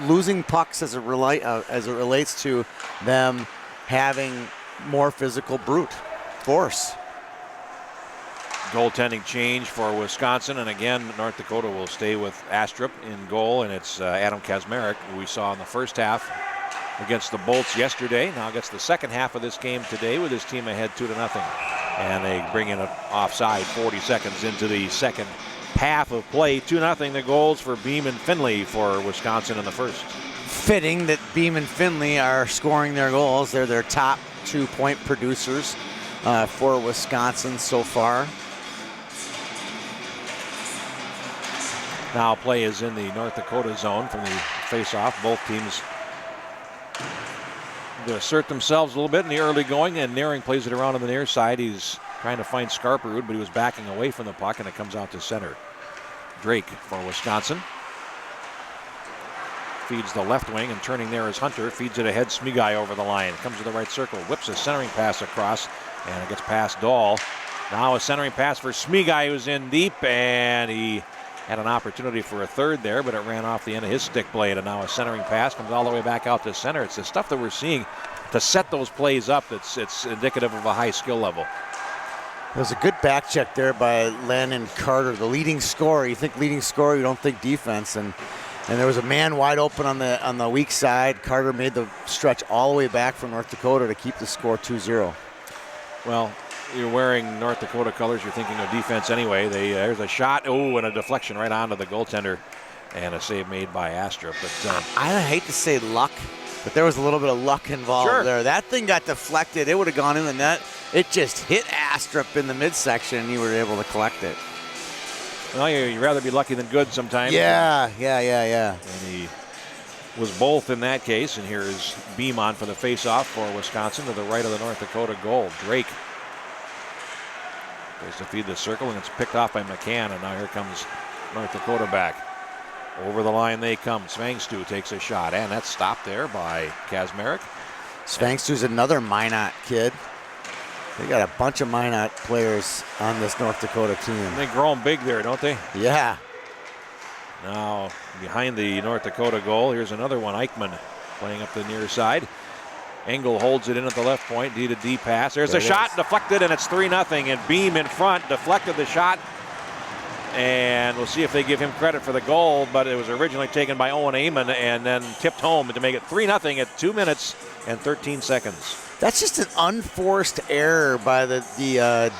losing pucks as it relates to them having more physical brute force. Goaltending change for Wisconsin, and again, North Dakota will stay with Astrup in goal, and it's Adam Kazmarek, who we saw in the first half against the Bolts yesterday. Now gets the second half of this game today with his team ahead 2-0. And they bring in an offside 40 seconds into the second half of play. 2-0, the goals for Beam and Finley for Wisconsin in the first. Fitting that Beam and Finley are scoring their goals. They're their top 2-point producers for Wisconsin so far. Now play is in the North Dakota zone from the face-off. Both teams to assert themselves a little bit in the early going, and Naring plays it around on the near side. He's trying to find Scarperud, but he was backing away from the puck, and it comes out to center. Drake for Wisconsin. Feeds the left wing, and turning there is Hunter. Feeds it ahead, Smigai over the line. Comes to the right circle, whips a centering pass across, and it gets past Dahl. Now a centering pass for Smigai, who's in deep, and he had an opportunity for a third there, but it ran off the end of his stick blade, and now a centering pass comes all the way back out to center. It's the stuff that we're seeing to set those plays up. It's indicative of a high skill level. There's a good back check there by Landon Carter, the leading scorer. You think leading scorer, you don't think defense, and there was a man wide open on the weak side. Carter made the stretch all the way back from North Dakota to keep the score 2-0. Well, you're wearing North Dakota colors, you're thinking of defense anyway. There's a shot, and a deflection right onto the goaltender, and a save made by Astrup. But I hate to say luck, but there was a little bit of luck involved there. That thing got deflected. It would have gone in the net. It just hit Astrup in the midsection, and you were able to collect it. Well, you'd rather be lucky than good sometimes. Yeah. And he was both in that case, and here is Beam on for the face-off for Wisconsin to the right of the North Dakota goal. Drake goes to feed the circle, and it's picked off by McCann, and now here comes North Dakota back. Over the line they come. Svangstu takes a shot, and that's stopped there by Kazmarek. Svangstu's another Minot kid. They got a bunch of Minot players on this North Dakota team. They grow them big there, don't they? Yeah. Now behind the North Dakota goal, here's another one. Eichmann playing up the near side. Engel holds it in at the left point. D to D pass. There's a shot deflected, and it's 3-0. And Beam in front deflected the shot. And we'll see if they give him credit for the goal, but it was originally taken by Owen Amon and then tipped home to make it 3-0 at 2 minutes and 13 seconds. That's just an unforced error by the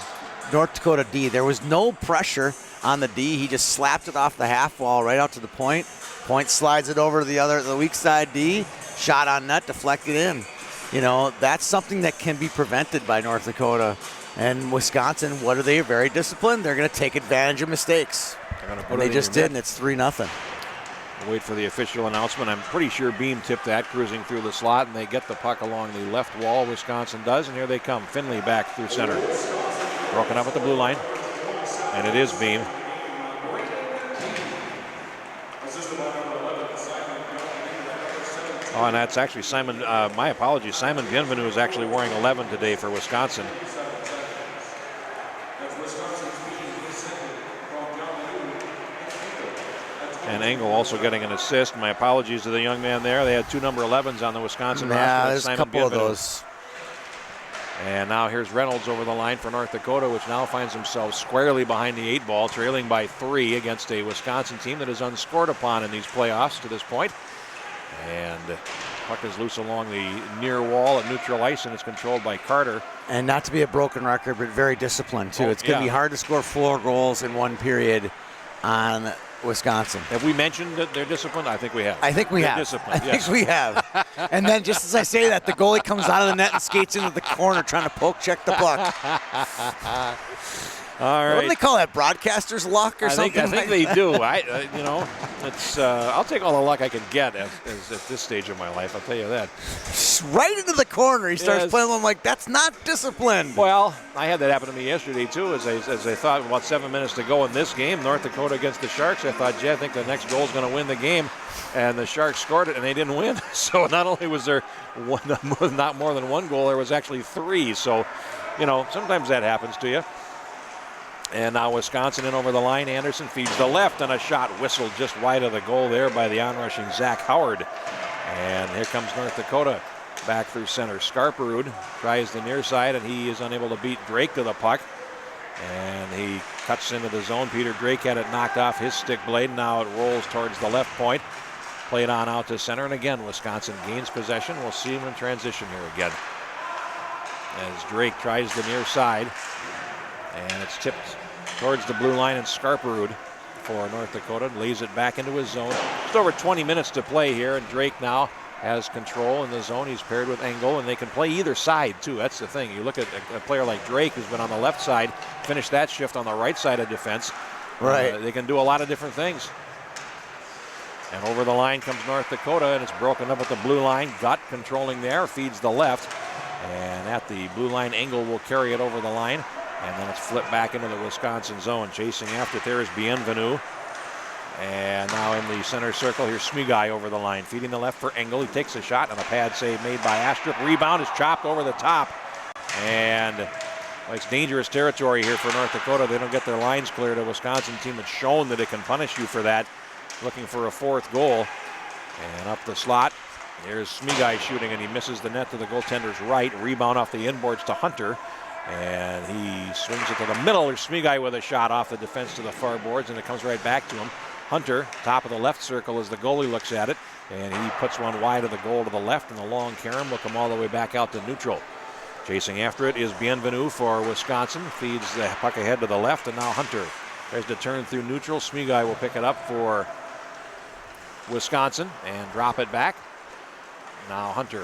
North Dakota D. There was no pressure on the D. He just slapped it off the half wall right out to the point. Point slides it over to the weak side D. Shot on net, deflected in. That's something that can be prevented by North Dakota. And Wisconsin, what are they? Very disciplined. They're going to take advantage of mistakes. And they just did, and it's 3-0. We'll wait for the official announcement. I'm pretty sure Beam tipped that, cruising through the slot, and they get the puck along the left wall. Wisconsin does, and here they come. Finley back through center. Broken up at the blue line, and it is Beam. Oh, and that's actually Simon, my apologies, Simon Bienvenu is actually wearing 11 today for Wisconsin. And Engel also getting an assist. My apologies to the young man there. They had two number 11s on the Wisconsin roster. There's a couple of those. And now here's Reynolds over the line for North Dakota, which now finds themselves squarely behind the 8 ball, trailing by 3 against a Wisconsin team that is unscored upon in these playoffs to this point. And puck is loose along the near wall at neutral ice, and it's controlled by Carter. And not to be a broken record, but very disciplined, too. It's going to be hard to score 4 goals in one period on Wisconsin. Have we mentioned that they're disciplined? I think we have. I think we have. Disciplined, I think we have. And then just as I say that, the goalie comes out of the net and skates into the corner trying to poke check the puck. All right. What do they call that? Broadcaster's luck or something? I think they do. It's I'll take all the luck I can get at this stage of my life. I'll tell you that. Right into the corner. He starts playing. I'm like, that's not disciplined. Well, I had that happen to me yesterday too. As I thought about 7 minutes to go in this game, North Dakota against the Sharks. I thought, I think the next goal is going to win the game, and the Sharks scored it, and they didn't win. So not only was there not more than one goal, there was actually 3. So, sometimes that happens to you. And now Wisconsin in over the line. Anderson feeds the left, and a shot whistled just wide of the goal there by the onrushing Zach Howard. And here comes North Dakota back through center. Skarperud tries the near side, and he is unable to beat Drake to the puck. And he cuts into the zone. Peter Drake had it knocked off his stick blade. Now it rolls towards the left point. Played on out to center, and again, Wisconsin gains possession. We'll see him in transition here again. As Drake tries the near side, and it's tipped towards the blue line, and Skarperud for North Dakota lays it back into his zone. Just over 20 minutes to play here, and Drake now has control in the zone. He's paired with Engel, and they can play either side too. That's the thing. You look at a player like Drake, who's been on the left side, finish that shift on the right side of defense. Right. They can do a lot of different things. And over the line comes North Dakota, and it's broken up at the blue line. Gutt controlling there, feeds the left. And at the blue line, Engel will carry it over the line. And then it's flipped back into the Wisconsin zone. Chasing after it there is Bienvenu. And now in the center circle, here's Smigai over the line. Feeding the left for Engel. He takes a shot, and a pad save made by Astrup. Rebound is chopped over the top. And it's dangerous territory here for North Dakota. They don't get their lines cleared. A Wisconsin team that's shown that it can punish you for that. Looking for a 4th goal. And up the slot, there's Smigai shooting, and he misses the net to the goaltender's right. Rebound off the inboards to Hunter. And he swings it to the middle. There's Smigai with a shot off the defense to the far boards, and it comes right back to him. Hunter, top of the left circle as the goalie looks at it, and he puts one wide of the goal to the left, and the long carom will come all the way back out to neutral. Chasing after it is Bienvenu for Wisconsin. Feeds the puck ahead to the left, and now Hunter tries to turn through neutral. Smigai will pick it up for Wisconsin and drop it back. Now Hunter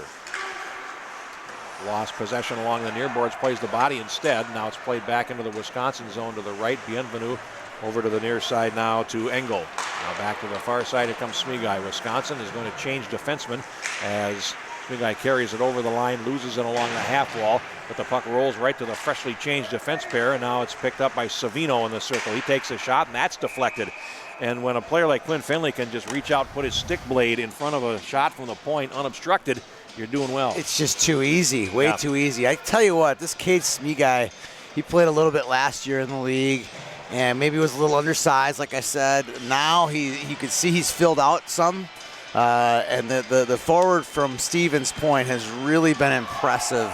lost possession along the near boards, plays the body instead. Now it's played back into the Wisconsin zone to the right. Bienvenu over to the near side now to Engel. Now back to the far side, here comes Smigai. Wisconsin is going to change defenseman as Smigai carries it over the line, loses it along the half wall, but the puck rolls right to the freshly changed defense pair, and now it's picked up by Savino in the circle. He takes a shot, and that's deflected. And when a player like Quinn Finley can just reach out and put his stick blade in front of a shot from the point unobstructed, you're doing well. It's just too easy, way too easy. I tell you what, this Cade Smigai, he played a little bit last year in the league, and maybe was a little undersized, like I said. Now you can see he's filled out some, and the forward from Stevens Point has really been impressive.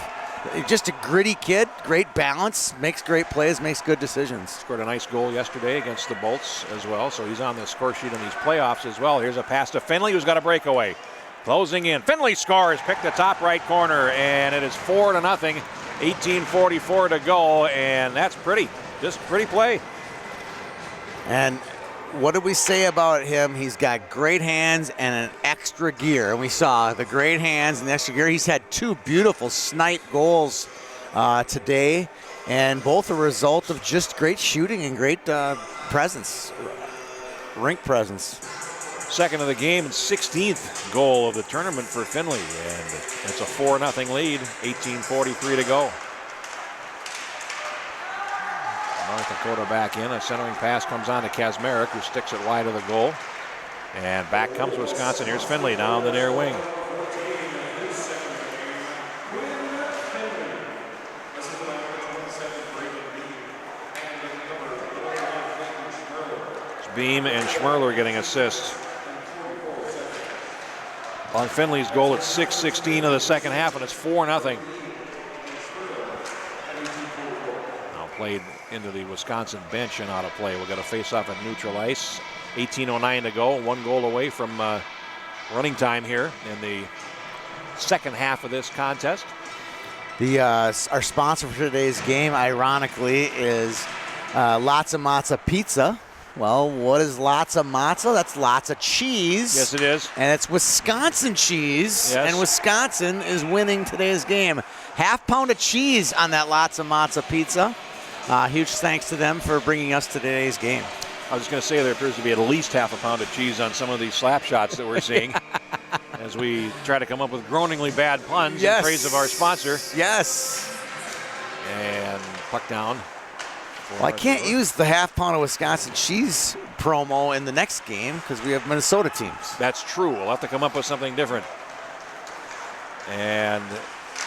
Just a gritty kid, great balance, makes great plays, makes good decisions. Scored a nice goal yesterday against the Bolts as well, so he's on the score sheet in these playoffs as well. Here's a pass to Finley, who's got a breakaway. Closing in. Finley scores, picked the top right corner, and it is 4-0. 18:44 to go, and that's pretty. Just pretty play. And what did we say about him? He's got great hands and an extra gear. And we saw the great hands and the extra gear. He's had 2 beautiful snipe goals today, and both a result of just great shooting and great presence, rink presence. Second of the game and 16th goal of the tournament for Finley, and it's a 4-0 lead, 18:43 to go. North Dakota back in. A centering pass comes on to Kazmarek, who sticks it wide of the goal. And back comes Wisconsin. Here's Finley down the near wing. Beam and Schmerler getting assists. On Finley's goal, it's 6:16 of the second half, and it's 4-0. Now played into the Wisconsin bench and out of play. We'll get a face-off at neutral ice. 18:09 to go. 1 goal away from running time here in the second half of this contest. Our sponsor for today's game, ironically, is Lots of Matza Pizza. Well, what is lots of matzo? That's lots of cheese. Yes, it is. And it's Wisconsin cheese. Yes. And Wisconsin is winning today's game. Half pound of cheese on that lots of matzo pizza. Huge thanks to them for bringing us to today's game. I was going to say there appears to be at least half a pound of cheese on some of these slap shots that we're seeing as we try to come up with groaningly bad puns in praise of our sponsor. Yes. And puck down. Well, I can't use the half pound of Wisconsin cheese promo in the next game because we have Minnesota teams. That's true. We'll have to come up with something different. And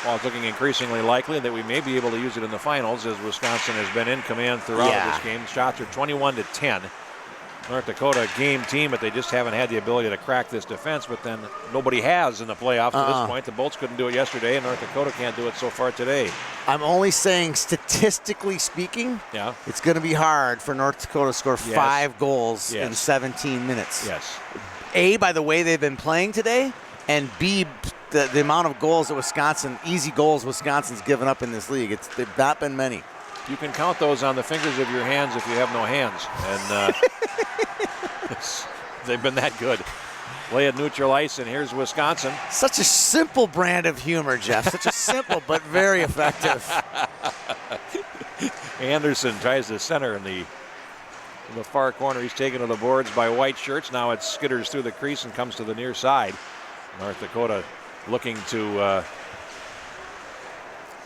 while it's looking increasingly likely that we may be able to use it in the finals, as Wisconsin has been in command throughout this game. Shots are 21-10. North Dakota game team, but they just haven't had the ability to crack this defense. But then nobody has in the playoffs to this point. The Bolts couldn't do it yesterday, and North Dakota can't do it so far today. I'm only saying, statistically speaking, it's going to be hard for North Dakota to score 5 goals in 17 minutes. Yes. A, by the way they've been playing today, and B, the amount of goals that Wisconsin, easy goals Wisconsin's given up in this league. They've not been many. You can count those on the fingers of your hands if you have no hands. And they've been that good. Play at neutral ice, and here's Wisconsin. Such a simple brand of humor, Jeff. Such a simple but very effective. Anderson tries to center in the far corner. He's taken to the boards by white shirts. Now it skitters through the crease and comes to the near side. North Dakota looking to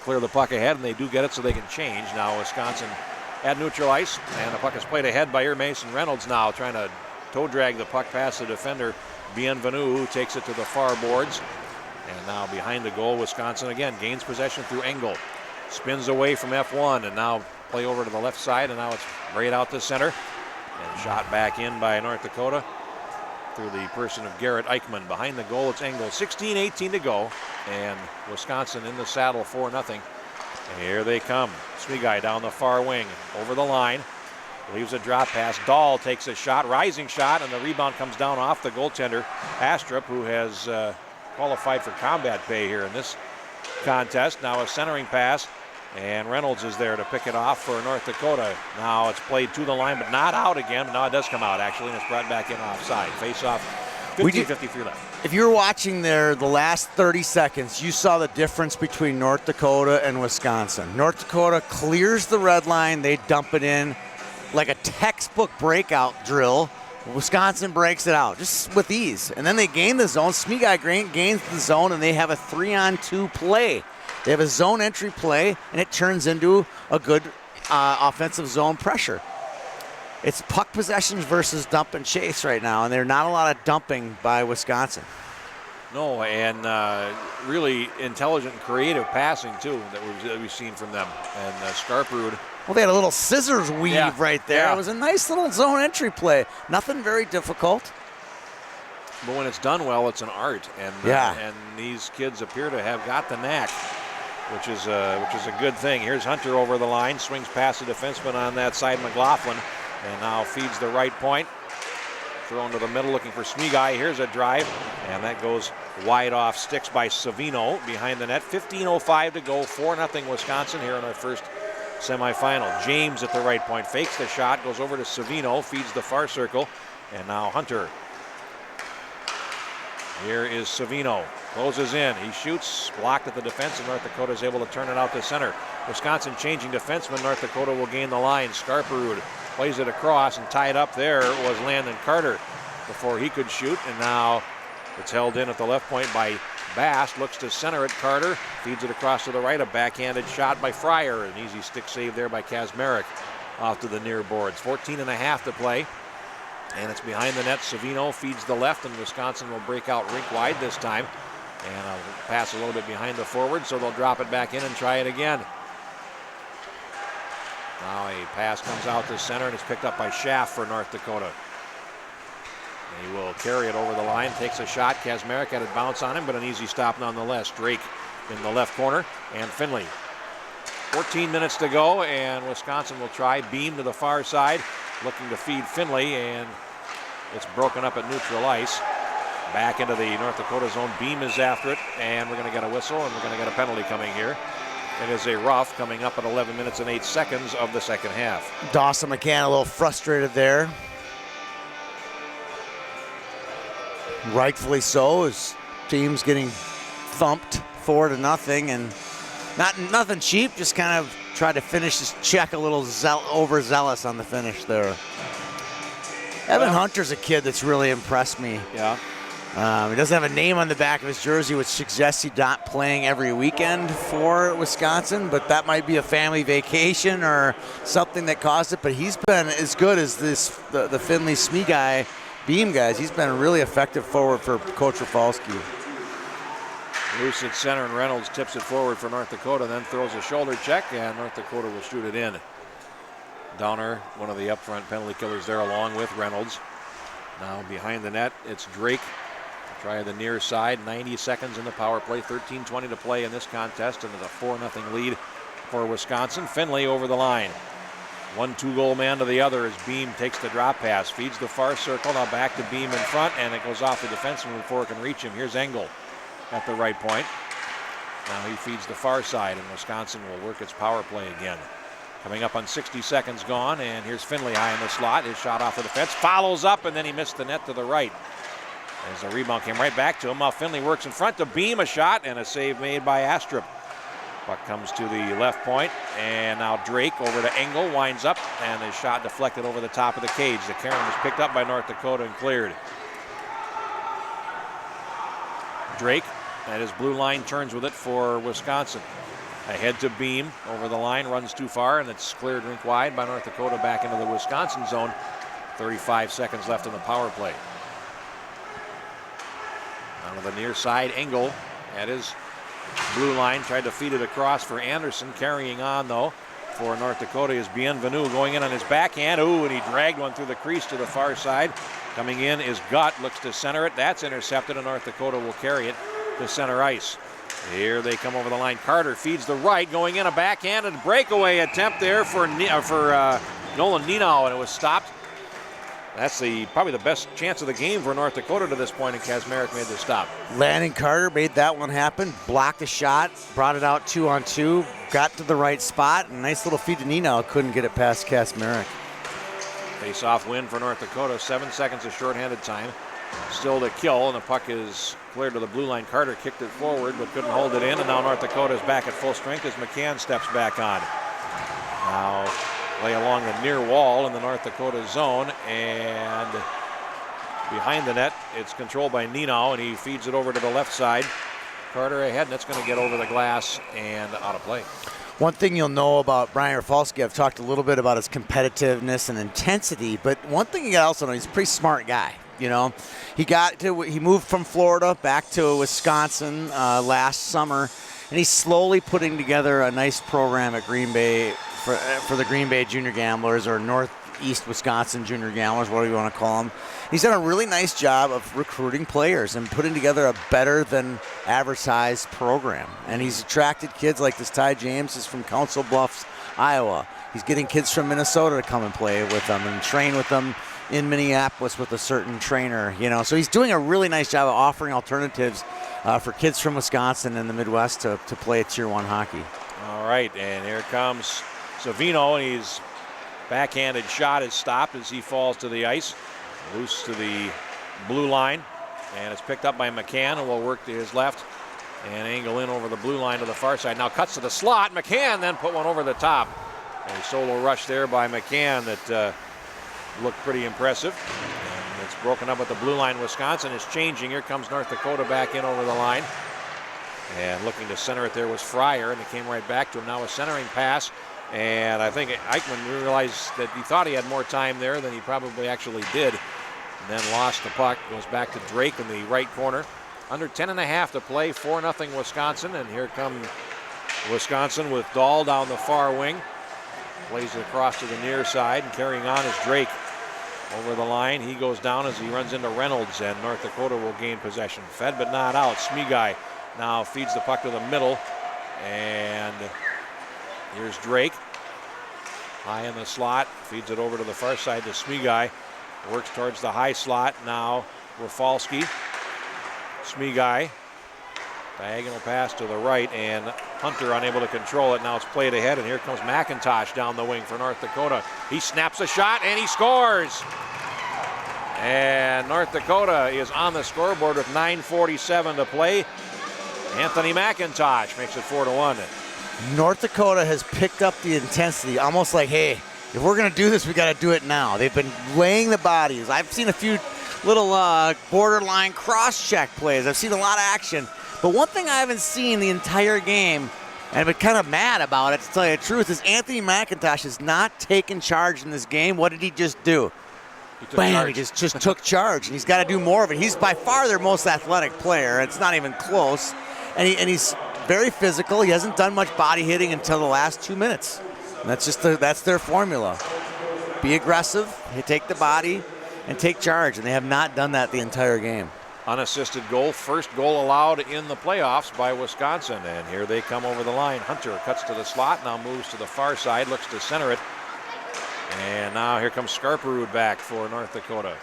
clear the puck ahead, and they do get it so they can change. Now Wisconsin at neutral ice, and the puck is played ahead by Mason Reynolds now, trying to toe drag the puck past the defender, Bienvenu, who takes it to the far boards. And now behind the goal, Wisconsin again gains possession through Engel. Spins away from F1, and now play over to the left side, and now it's right out to center. And shot back in by North Dakota through the person of Garrett Eichmann. Behind the goal, it's Engel. 16-18 to go, and Wisconsin in the saddle 4-0. Here they come. Smigai down the far wing, over the line. Leaves a drop pass. Dahl takes a shot, rising shot, and the rebound comes down off the goaltender, Astrup, who has qualified for combat pay here in this contest. Now a centering pass, and Reynolds is there to pick it off for North Dakota. Now it's played to the line, but not out again. But now it does come out, actually, and it's brought back in offside. Face-off, 15:53 left. If you were watching there the last 30 seconds, you saw the difference between North Dakota and Wisconsin. North Dakota clears the red line. They dump it in like a textbook breakout drill. Wisconsin breaks it out just with ease. And then they gain the zone. Smigai gains the zone, and they have a 3-on-2 play. They have a zone entry play, and it turns into a good offensive zone pressure. It's puck possessions versus dump and chase right now, and there's not a lot of dumping by Wisconsin. No, and really intelligent and creative passing, too, that we've seen from them. And Skarprud. Well, they had a little scissors weave right there. Yeah. It was a nice little zone entry play. Nothing very difficult. But when it's done well, it's an art. And these kids appear to have got the knack, which is a good thing. Here's Hunter over the line, swings past the defenseman on that side, McLaughlin, and now feeds the right point. Thrown to the middle, looking for Smigai. Here's a drive, and that goes wide off sticks by Savino behind the net. 15:05 to go, 4-0 Wisconsin here in our first semifinal. James at the right point, fakes the shot, goes over to Savino, feeds the far circle, and now Hunter. Here is Savino, closes in, he shoots, blocked at the defense, and North Dakota is able to turn it out to center. Wisconsin changing defenseman, North Dakota will gain the line. Skarprud plays it across, and tied up there was Landon Carter before he could shoot, and now it's held in at the left point by Bass, looks to center it. Carter feeds it across to the right, a backhanded shot by Fryer, an easy stick save there by Kazmarek off to the near boards. 14.5 to play, and it's behind the net. Savino feeds the left, and Wisconsin will break out rink wide this time, and pass a little bit behind the forward, so they'll drop it back in and try it again. Now a pass comes out to center, and it's picked up by Schaff for North Dakota. He will carry it over the line, takes a shot. Kazmarek had it bounce on him, but an easy stop nonetheless. Drake in the left corner, and Finley. 14 minutes to go, and Wisconsin will try. Beam to the far side, looking to feed Finley, and it's broken up at neutral ice. Back into the North Dakota zone. Beam is after it, and we're going to get a whistle, and we're going to get a penalty coming here. It is a rough coming up at 11 minutes and 8 seconds of the second half. Dawson McCann a little frustrated there. Rightfully so. His team's getting thumped 4-0, and nothing cheap. Just kind of tried to finish his check a little overzealous on the finish there. Evan Hunter's a kid that's really impressed me. Yeah. He doesn't have a name on the back of his jersey, which suggests he's not playing every weekend for Wisconsin, but that might be a family vacation or something that caused it. But he's been as good as the Finley Smee guy, Beam guys. He's been a really effective forward for Coach Rafalski. Loose at center, and Reynolds tips it forward for North Dakota, then throws a shoulder check, and North Dakota will shoot it in. Downer, one of the up front penalty killers there, along with Reynolds. Now behind the net, it's Drake. Try the near side, 90 seconds in the power play, 13:20 to play in this contest, and it's a 4-0 lead for Wisconsin. Finley over the line. 1 2-goal man to the other as Beam takes the drop pass, feeds the far circle, now back to Beam in front, and it goes off the defenseman before it can reach him. Here's Engel at the right point. Now he feeds the far side, and Wisconsin will work its power play again. Coming up on 60 seconds gone, and here's Finley high in the slot. His shot off the defense, follows up, and then he missed the net to the right. As the rebound came right back to him, while Finley works in front to Beam, a shot, and a save made by Astrup. Puck comes to the left point, and now Drake over to Engel, winds up, and his shot deflected over the top of the cage. The Karen was picked up by North Dakota and cleared. Drake at his blue line turns with it for Wisconsin. Ahead to Beam, over the line, runs too far, and it's cleared rink wide by North Dakota back into the Wisconsin zone. 35 seconds left in the power play. On the near side, Engel at his blue line tried to feed it across for Anderson. Carrying on, though, for North Dakota is Bienvenu going in on his backhand. Ooh, and he dragged one through the crease to the far side. Coming in is Gutt, looks to center it. That's intercepted, and North Dakota will carry it to center ice. Here they come over the line. Carter feeds the right, going in a backhanded breakaway attempt there for Nolan Nienau, and it was stopped. That's probably the best chance of the game for North Dakota to this point, and Kazmarek made the stop. Landon Carter made that one happen, blocked a shot, brought it out 2-on-2, got to the right spot, and nice little feed to Nienau, couldn't get it past Kazmarek. Face-off win for North Dakota, 7 seconds of shorthanded time. Still to kill, and the puck is cleared to the blue line. Carter kicked it forward, but couldn't hold it in, and now North Dakota is back at full strength as McCann steps back on. Now play along the near wall in the North Dakota zone, and behind the net, it's controlled by Nienau, and he feeds it over to the left side. Carter ahead, and that's going to get over the glass and out of play. One thing you'll know about Brian Rafalski, I've talked a little bit about his competitiveness and intensity, but one thing you also know, he's a pretty smart guy. You know, he moved from Florida back to Wisconsin last summer, and he's slowly putting together a nice program at Green Bay for the Green Bay Junior Gamblers, or Northeast Wisconsin Junior Gamblers, whatever you want to call them. He's done a really nice job of recruiting players and putting together a better than advertised program. And he's attracted kids like this Ty James is from Council Bluffs, Iowa. He's getting kids from Minnesota to come and play with them and train with them in Minneapolis with a certain trainer, you know. So he's doing a really nice job of offering alternatives for kids from Wisconsin and the Midwest to play Tier 1 hockey. All right, and here comes Savino, and his backhanded shot is stopped as he falls to the ice. Loose to the blue line, and it's picked up by McCann, and will work to his left and angle in over the blue line to the far side. Now cuts to the slot. McCann then put one over the top. A solo rush there by McCann that looked pretty impressive. And it's broken up at the blue line. Wisconsin is changing. Here comes North Dakota back in over the line. And looking to center it there was Fryer, and it came right back to him. Now a centering pass. And I think Eichmann realized that he thought he had more time there than he probably actually did. And then lost the puck. Goes back to Drake in the right corner. Under 10.5 to play, 4-0 Wisconsin. And here comes Wisconsin with Dahl down the far wing. Plays it across to the near side, and carrying on is Drake. Over the line, he goes down as he runs into Reynolds, and North Dakota will gain possession. Fed but not out. Smee now feeds the puck to the middle, and here's Drake. High in the slot, feeds it over to the far side to Smee. Works towards the high slot. Now Rafalski. Smee, diagonal pass to the right, and Hunter unable to control it. Now it's played ahead, and here comes McIntosh down the wing for North Dakota. He snaps a shot, and he scores. And North Dakota is on the scoreboard with 9:47 to play. Anthony McIntosh makes it 4-1. North Dakota has picked up the intensity, almost like, hey, if we're going to do this, we got to do it now. They've been laying the bodies. I've seen a few little borderline cross-check plays. I've seen a lot of action. But one thing I haven't seen the entire game, and I've been kind of mad about it, to tell you the truth, is Anthony McIntosh has not taken charge in this game. What did he just do? Bam, he just took charge, and he's got to do more of it. He's by far their most athletic player. It's not even close. And he's very physical. He hasn't done much body hitting until the last 2 minutes. And that's their formula. Be aggressive, take the body, and take charge. And they have not done that the entire game. Unassisted goal, first goal allowed in the playoffs by Wisconsin. And here they come over the line. Hunter cuts to the slot, now moves to the far side, looks to center it. And now here comes Scarperud back for North Dakota.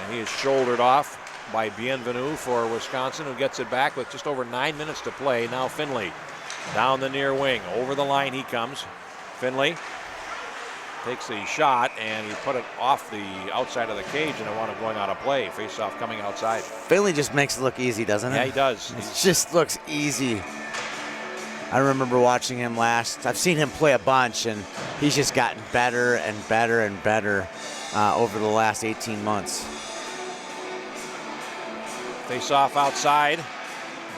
And he is shouldered off by Bienvenu for Wisconsin, who gets it back with just over 9 minutes to play. Now Finley down the near wing. Over the line he comes. Finley takes the shot, and he put it off the outside of the cage, and it wound up going out of play. Face-off coming outside. Finley just makes it look easy, doesn't it? Yeah, he does. It just looks easy. I remember watching him I've seen him play a bunch, and he's just gotten better and better and better over the last 18 months. Face-off outside.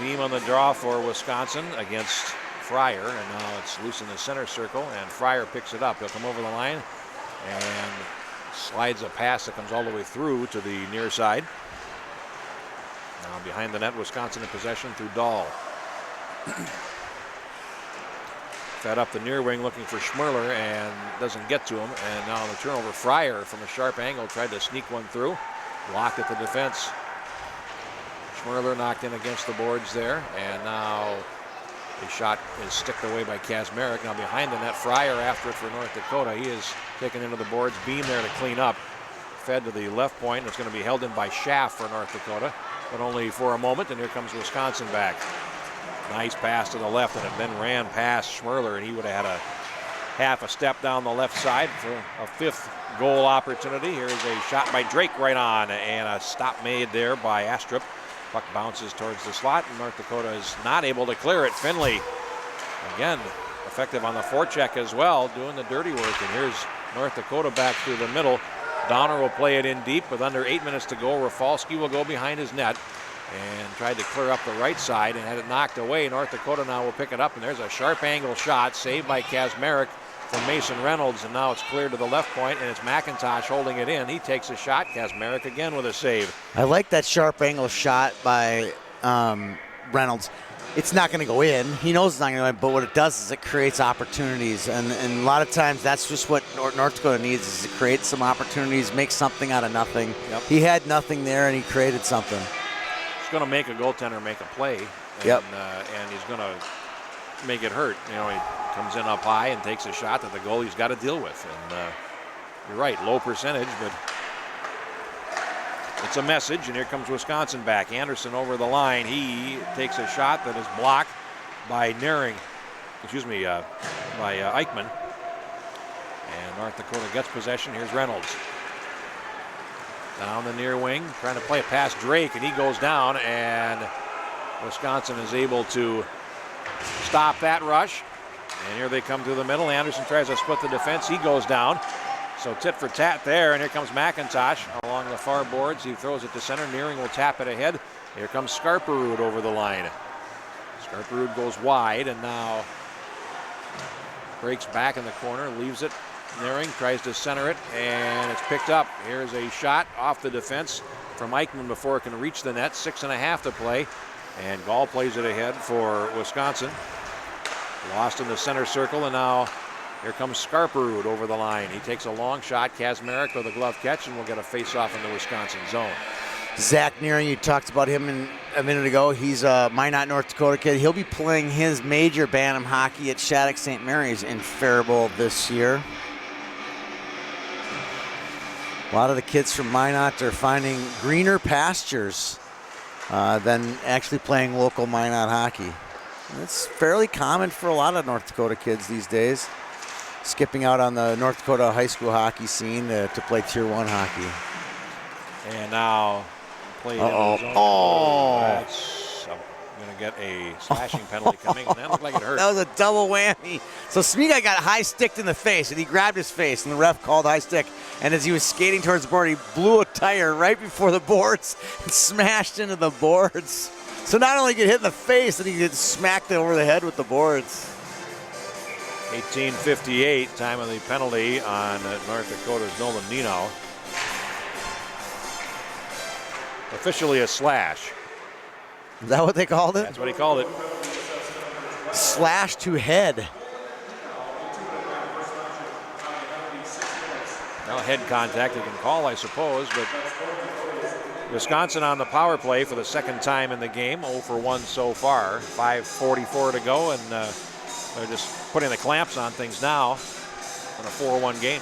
Beam on the draw for Wisconsin against Fryer, and now it's loose in the center circle, and Fryer picks it up. He'll come over the line and slides a pass that comes all the way through to the near side. Now behind the net, Wisconsin in possession through Dahl. Fed up the near wing looking for Schmerler and doesn't get to him, and now the turnover. Fryer from a sharp angle tried to sneak one through, blocked at the defense. Schmerler knocked in against the boards there, and now the shot is sticked away by Kazmarek. Now behind the net, Fryer after it for North Dakota. He is taken into the boards. Beam there to clean up. Fed to the left point. It's going to be held in by Schaff for North Dakota, but only for a moment, and here comes Wisconsin back. Nice pass to the left, and it then ran past Schmerler, and he would have had a half a step down the left side for a fifth goal opportunity. Here's a shot by Drake right on, and a stop made there by Astrup. Puck bounces towards the slot, and North Dakota is not able to clear it. Finley, again, effective on the forecheck as well, doing the dirty work. And here's North Dakota back through the middle. Donner will play it in deep with under 8 minutes to go. Rafalski will go behind his net and tried to clear up the right side and had it knocked away. North Dakota now will pick it up, and there's a sharp angle shot saved by Kazmarek from Mason Reynolds, and now it's cleared to the left point, and it's McIntosh holding it in. He takes a shot. Kazmarek again with a save. I like that sharp angle shot by Reynolds. It's not going to go in. He knows it's not going to go in, but what it does is it creates opportunities, and a lot of times that's just what North Dakota needs, is to create some opportunities, make something out of nothing. Yep. He had nothing there, and he created something. He's going to make a goaltender make a play, and, and he's going to make it hurt. You know, he comes in up high and takes a shot that the goalie's got to deal with. And you're right, low percentage, but it's a message. And here comes Wisconsin back. Anderson over the line. He takes a shot that is blocked by by Eichmann. And North Dakota gets possession. Here's Reynolds. Down the near wing, trying to play it past Drake, and he goes down, and Wisconsin is able to stop that rush. And here they come through the middle. Anderson tries to split the defense. He goes down. So tit for tat there, and here comes McIntosh along the far boards. He throws it to center. Nearing will tap it ahead. Here comes Scarperud over the line. Scarperud goes wide, and now breaks back in the corner, leaves it. Nearing tries to center it, and it's picked up. Here's a shot off the defense from Eichmann before it can reach the net. 6.5 to play, and Gall plays it ahead for Wisconsin. Lost in the center circle, and now here comes Scarperud over the line. He takes a long shot. Kazmarek with a glove catch, and we'll get a face-off in the Wisconsin zone. Zach Nearing, you talked about him a minute ago. He's a Minot, North Dakota kid. He'll be playing his major Bantam hockey at Shattuck St. Mary's in Faribault this year. A lot of the kids from Minot are finding greener pastures than actually playing local Minot hockey. It's fairly common for a lot of North Dakota kids these days, skipping out on the North Dakota high school hockey scene to play Tier 1 hockey. And now played into Uh-oh. the zone. Oh. That's going to get a slashing penalty coming, and that looked like it hurt. That was a double whammy. So Smiga got high sticked in the face, and he grabbed his face, and the ref called high stick. And as he was skating towards the board, he blew a tire right before the boards and smashed into the boards. So not only get hit in the face, but he get smacked over the head with the boards. 18:58, time of the penalty on North Dakota's Nolan Nino. Officially a slash. Is that what they called it? That's what he called it. Slash to head. Well, head contact you can call, I suppose, but Wisconsin on the power play for the second time in the game, 0 for 1 so far. 5:44 to go, and they're just putting the clamps on things now in a 4-1 game.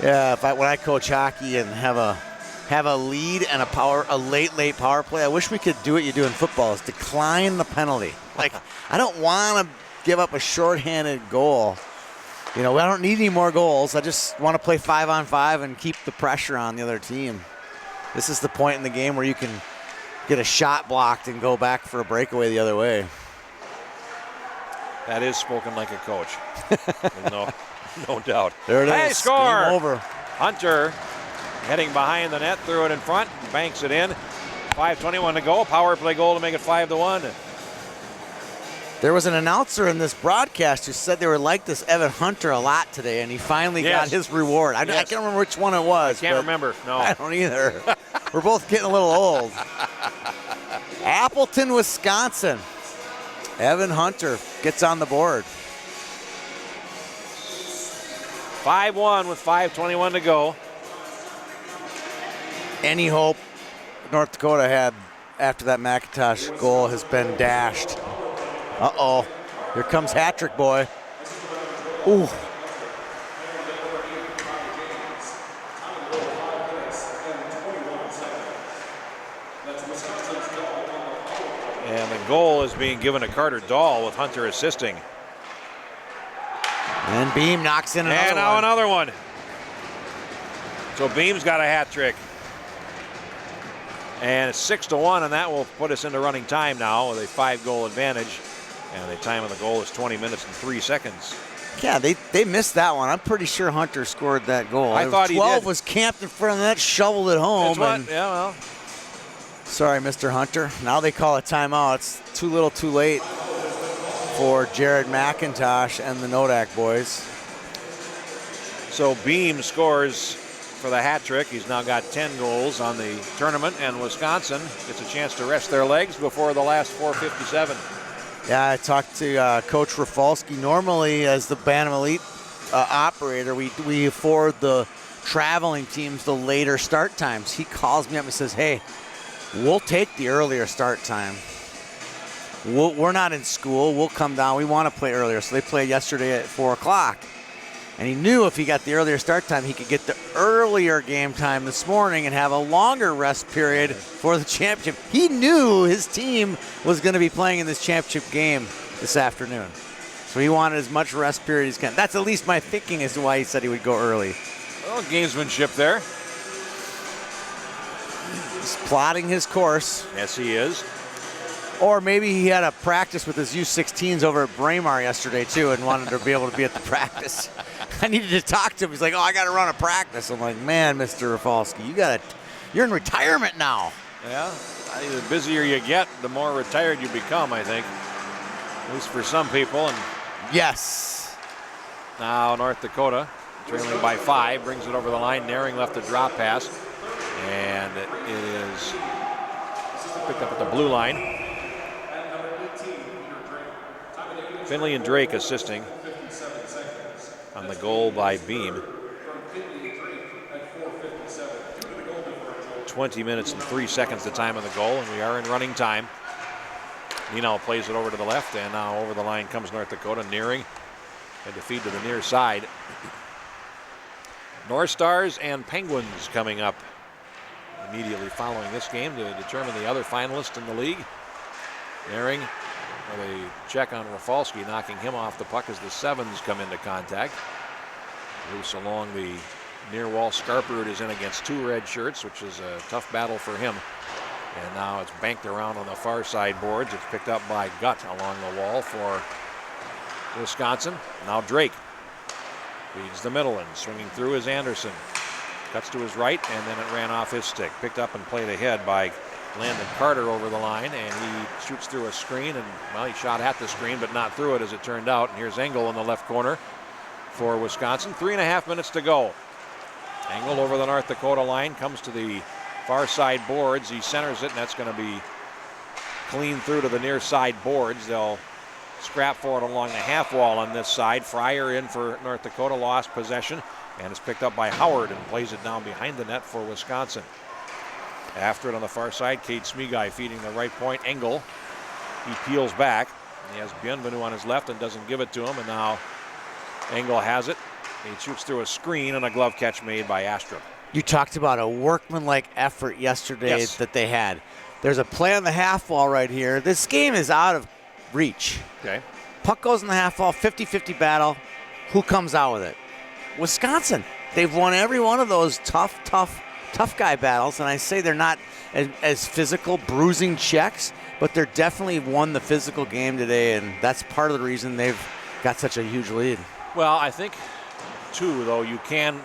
Yeah, when I coach hockey and have a lead and a late power play, I wish we could do what you do in football, is decline the penalty. Like, I don't want to give up a shorthanded goal. You know, I don't need any more goals. I just want to play 5-on-5 and keep the pressure on the other team. This is the point in the game where you can get a shot blocked and go back for a breakaway the other way. That is spoken like a coach. no doubt. There it is. Hey, score! Game over. Hunter heading behind the net, threw it in front, banks it in. 5:21 to go. Power play goal to make it 5-1. There was an announcer in this broadcast who said they were like this Evan Hunter a lot today, and he finally got his reward. I can't remember which one it was. I can't remember. No. I don't either. We're both getting a little old. Appleton, Wisconsin. Evan Hunter gets on the board. 5-1 with 5:21 to go. Any hope North Dakota had after that McIntosh goal has been dashed. Uh-oh. Here comes hat-trick boy. Ooh. And the goal is being given to Carter Dahl with Hunter assisting. And Beam knocks in another And now one. another one. So Beam's got a hat trick. And it's 6-1, and that will put us into running time now with a 5-goal advantage. And the time of the goal is 20 minutes and 3 seconds. Yeah, they missed that one. I'm pretty sure Hunter scored that goal. I thought he did. 12 was camped in front of the net, shoveled it home. Yeah, well. Sorry, Mr. Hunter. Now they call a timeout. It's too little too late for Jared McIntosh and the Nodak boys. So Beam scores for the hat trick. He's now got 10 goals on the tournament, and Wisconsin gets a chance to rest their legs before the last 4:57. Yeah, I talked to Coach Rafalski. Normally, as the Bantam Elite operator, we afford the traveling teams the later start times. He calls me up and says, hey, we'll take the earlier start time. We're not in school. We'll come down. We want to play earlier. So they played yesterday at 4 o'clock. And he knew if he got the earlier start time, he could get the earlier game time this morning and have a longer rest period for the championship. He knew his team was going to be playing in this championship game this afternoon. So he wanted as much rest period as he can. That's at least my thinking as to why he said he would go early. Well, gamesmanship there. He's plotting his course. Yes, he is. Or maybe he had a practice with his U16s over at Braemar yesterday, too, and wanted to be able to be at the practice. I needed to talk to him. He's like, oh, I got to run a practice. I'm like, man, Mr. Rafalski, you're in retirement now. Yeah, I think the busier you get, the more retired you become, I think. At least for some people. And yes. now North Dakota, trailing by 5, brings it over the line. Naring left a drop pass. And it is picked up at the blue line. Finley and Drake assisting on the goal by Beam. 20 minutes and 3 seconds the time of the goal, and we are in running time. Nino plays it over to the left, and now over the line comes North Dakota. Nearing and to feed to the near side. North Stars and Penguins coming up immediately following this game to determine the other finalist in the league. Nearing with a check on Rafalski, knocking him off the puck as the sevens come into contact. Loose along the Near wall Scarperud is in against 2 red shirts, which is a tough battle for him. And now it's banked around on the far side boards. It's picked up by Gutt along the wall for Wisconsin. Now Drake feeds the middle, and swinging through is Anderson. Cuts to his right, and then it ran off his stick. Picked up and played ahead by Landon Carter over the line, and he shoots through a screen, and well, he shot at the screen but not through it as it turned out. And here's Engel in the left corner for Wisconsin. 3.5 minutes to go. Engel over the North Dakota line, comes to the far side boards. He centers it, and that's going to be clean through to the near side boards. They'll scrap for it along the half wall on this side. Fryer in for North Dakota, lost possession, and it's picked up by Howard and plays it down behind the net for Wisconsin. After it on the far side, Cade Smigai feeding the right point. Engel, he peels back. He has Bienvenu on his left and doesn't give it to him, and now Engel has it. He shoots through a screen and a glove catch made by Astrup. You talked about a workmanlike effort yesterday that they had. There's a play on the half wall right here. This game is out of reach. Okay. Puck goes in the half wall, 50-50 battle. Who comes out with it? Wisconsin. They've won every one of those tough guy battles, and I say they're not as physical, bruising checks, but they're definitely won the physical game today, and that's part of the reason they've got such a huge lead. Well, I think too, though, you can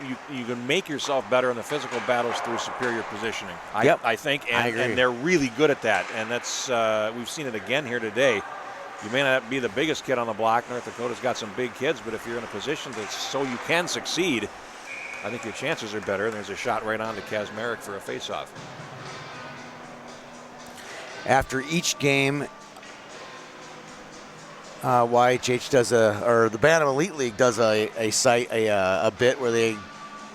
make yourself better in the physical battles through superior positioning. I think, and they're really good at that. And that's we've seen it again here today. You may not be the biggest kid on the block. North Dakota's got some big kids, but if you're in a position so you can succeed, I think your chances are better. And there's a shot right on to Kazmarek for a faceoff. After each game, YHH does the Bantam Elite League does a bit where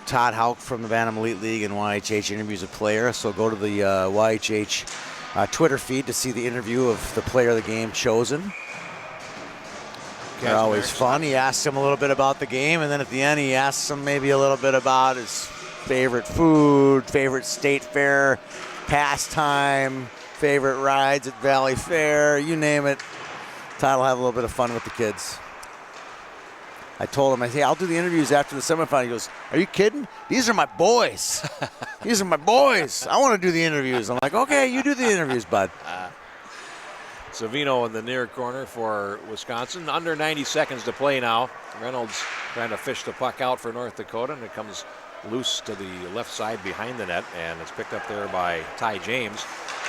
Todd Houck from the Bantam Elite League and YHH interviews a player. So go to the YHH Twitter feed to see the interview of the player of the game chosen. They're always fun. He asks him a little bit about the game, and then at the end he asks him maybe a little bit about his favorite food, favorite state fair, pastime, favorite rides at Valley Fair, you name it. Todd will have a little bit of fun with the kids. I told him, I'll do the interviews after the semifinal. He goes, are you kidding? These are my boys. These are my boys. I want to do the interviews. I'm like, okay, you do the interviews, bud. Savino in the near corner for Wisconsin. Under 90 seconds to play now. Reynolds trying to fish the puck out for North Dakota, and it comes loose to the left side behind the net, and it's picked up there by Ty James.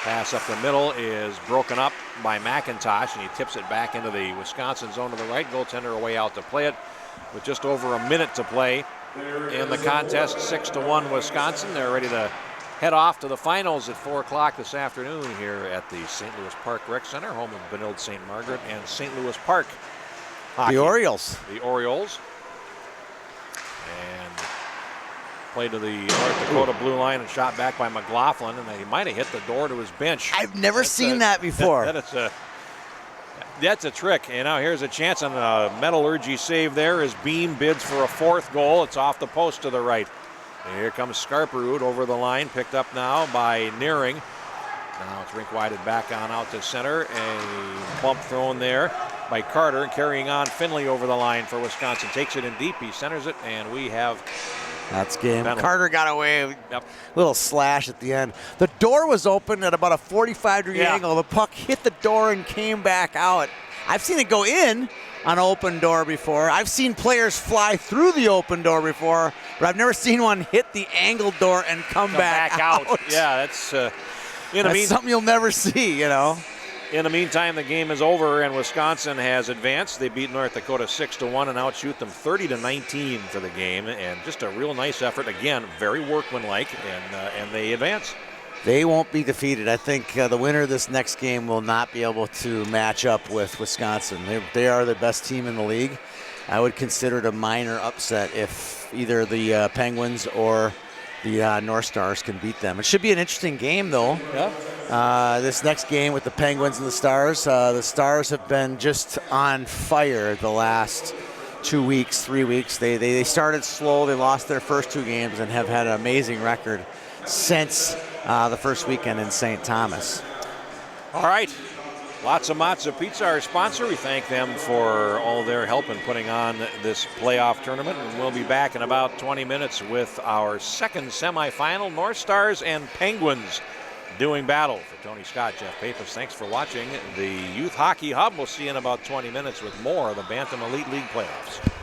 Pass up the middle is broken up by McIntosh, and he tips it back into the Wisconsin zone to the right. Goaltender away out to play it with just over a minute to play in the contest. 6-1 Wisconsin. They're ready to head off to the finals at 4 o'clock this afternoon here at the St. Louis Park Rec Center, home of Benilde St. Margaret and St. Louis Park hockey. The Orioles. The Orioles. And played to the North Dakota blue line and shot back by McLaughlin, and he might have hit the door to his bench. I've never seen that before. That's a trick. And now here's a chance on a Metallurgy save there as Beam bids for a 4th goal. It's off the post to the right. And here comes Scarperud over the line, picked up now by Nearing. Now it's rink wide and back on out to center. A bump thrown there by Carter, and carrying on Finley over the line for Wisconsin. Takes it in deep, he centers it, and we have that's game. penalty. Carter got away. Yep. Little slash at the end. The door was open at about a 45-degree angle. The puck hit the door and came back out. I've seen it go in on an open door before. I've seen players fly through the open door before, but I've never seen one hit the angled door and come back out. Yeah, that's something you'll never see, you know. In the meantime, the game is over, and Wisconsin has advanced. They beat North Dakota 6-1 and outshoot them 30-19 for the game, and just a real nice effort. Again, very workmanlike, and they advance. They won't be defeated. I think the winner of this next game will not be able to match up with Wisconsin. They are the best team in the league. I would consider it a minor upset if either the Penguins or the North Stars can beat them. It should be an interesting game, though. Yeah. This next game with the Penguins and the Stars have been just on fire the last 2 weeks, 3 weeks. They started slow. They lost their first 2 games and have had an amazing record since the first weekend in St. Thomas. All right. Lots of Matzo Pizza, our sponsor. We thank them for all their help in putting on this playoff tournament. And we'll be back in about 20 minutes with our second semifinal. North Stars and Penguins doing battle. For Tony Scott, Jeff Pappas, thanks for watching the Youth Hockey Hub. We'll see you in about 20 minutes with more of the Bantam Elite League playoffs.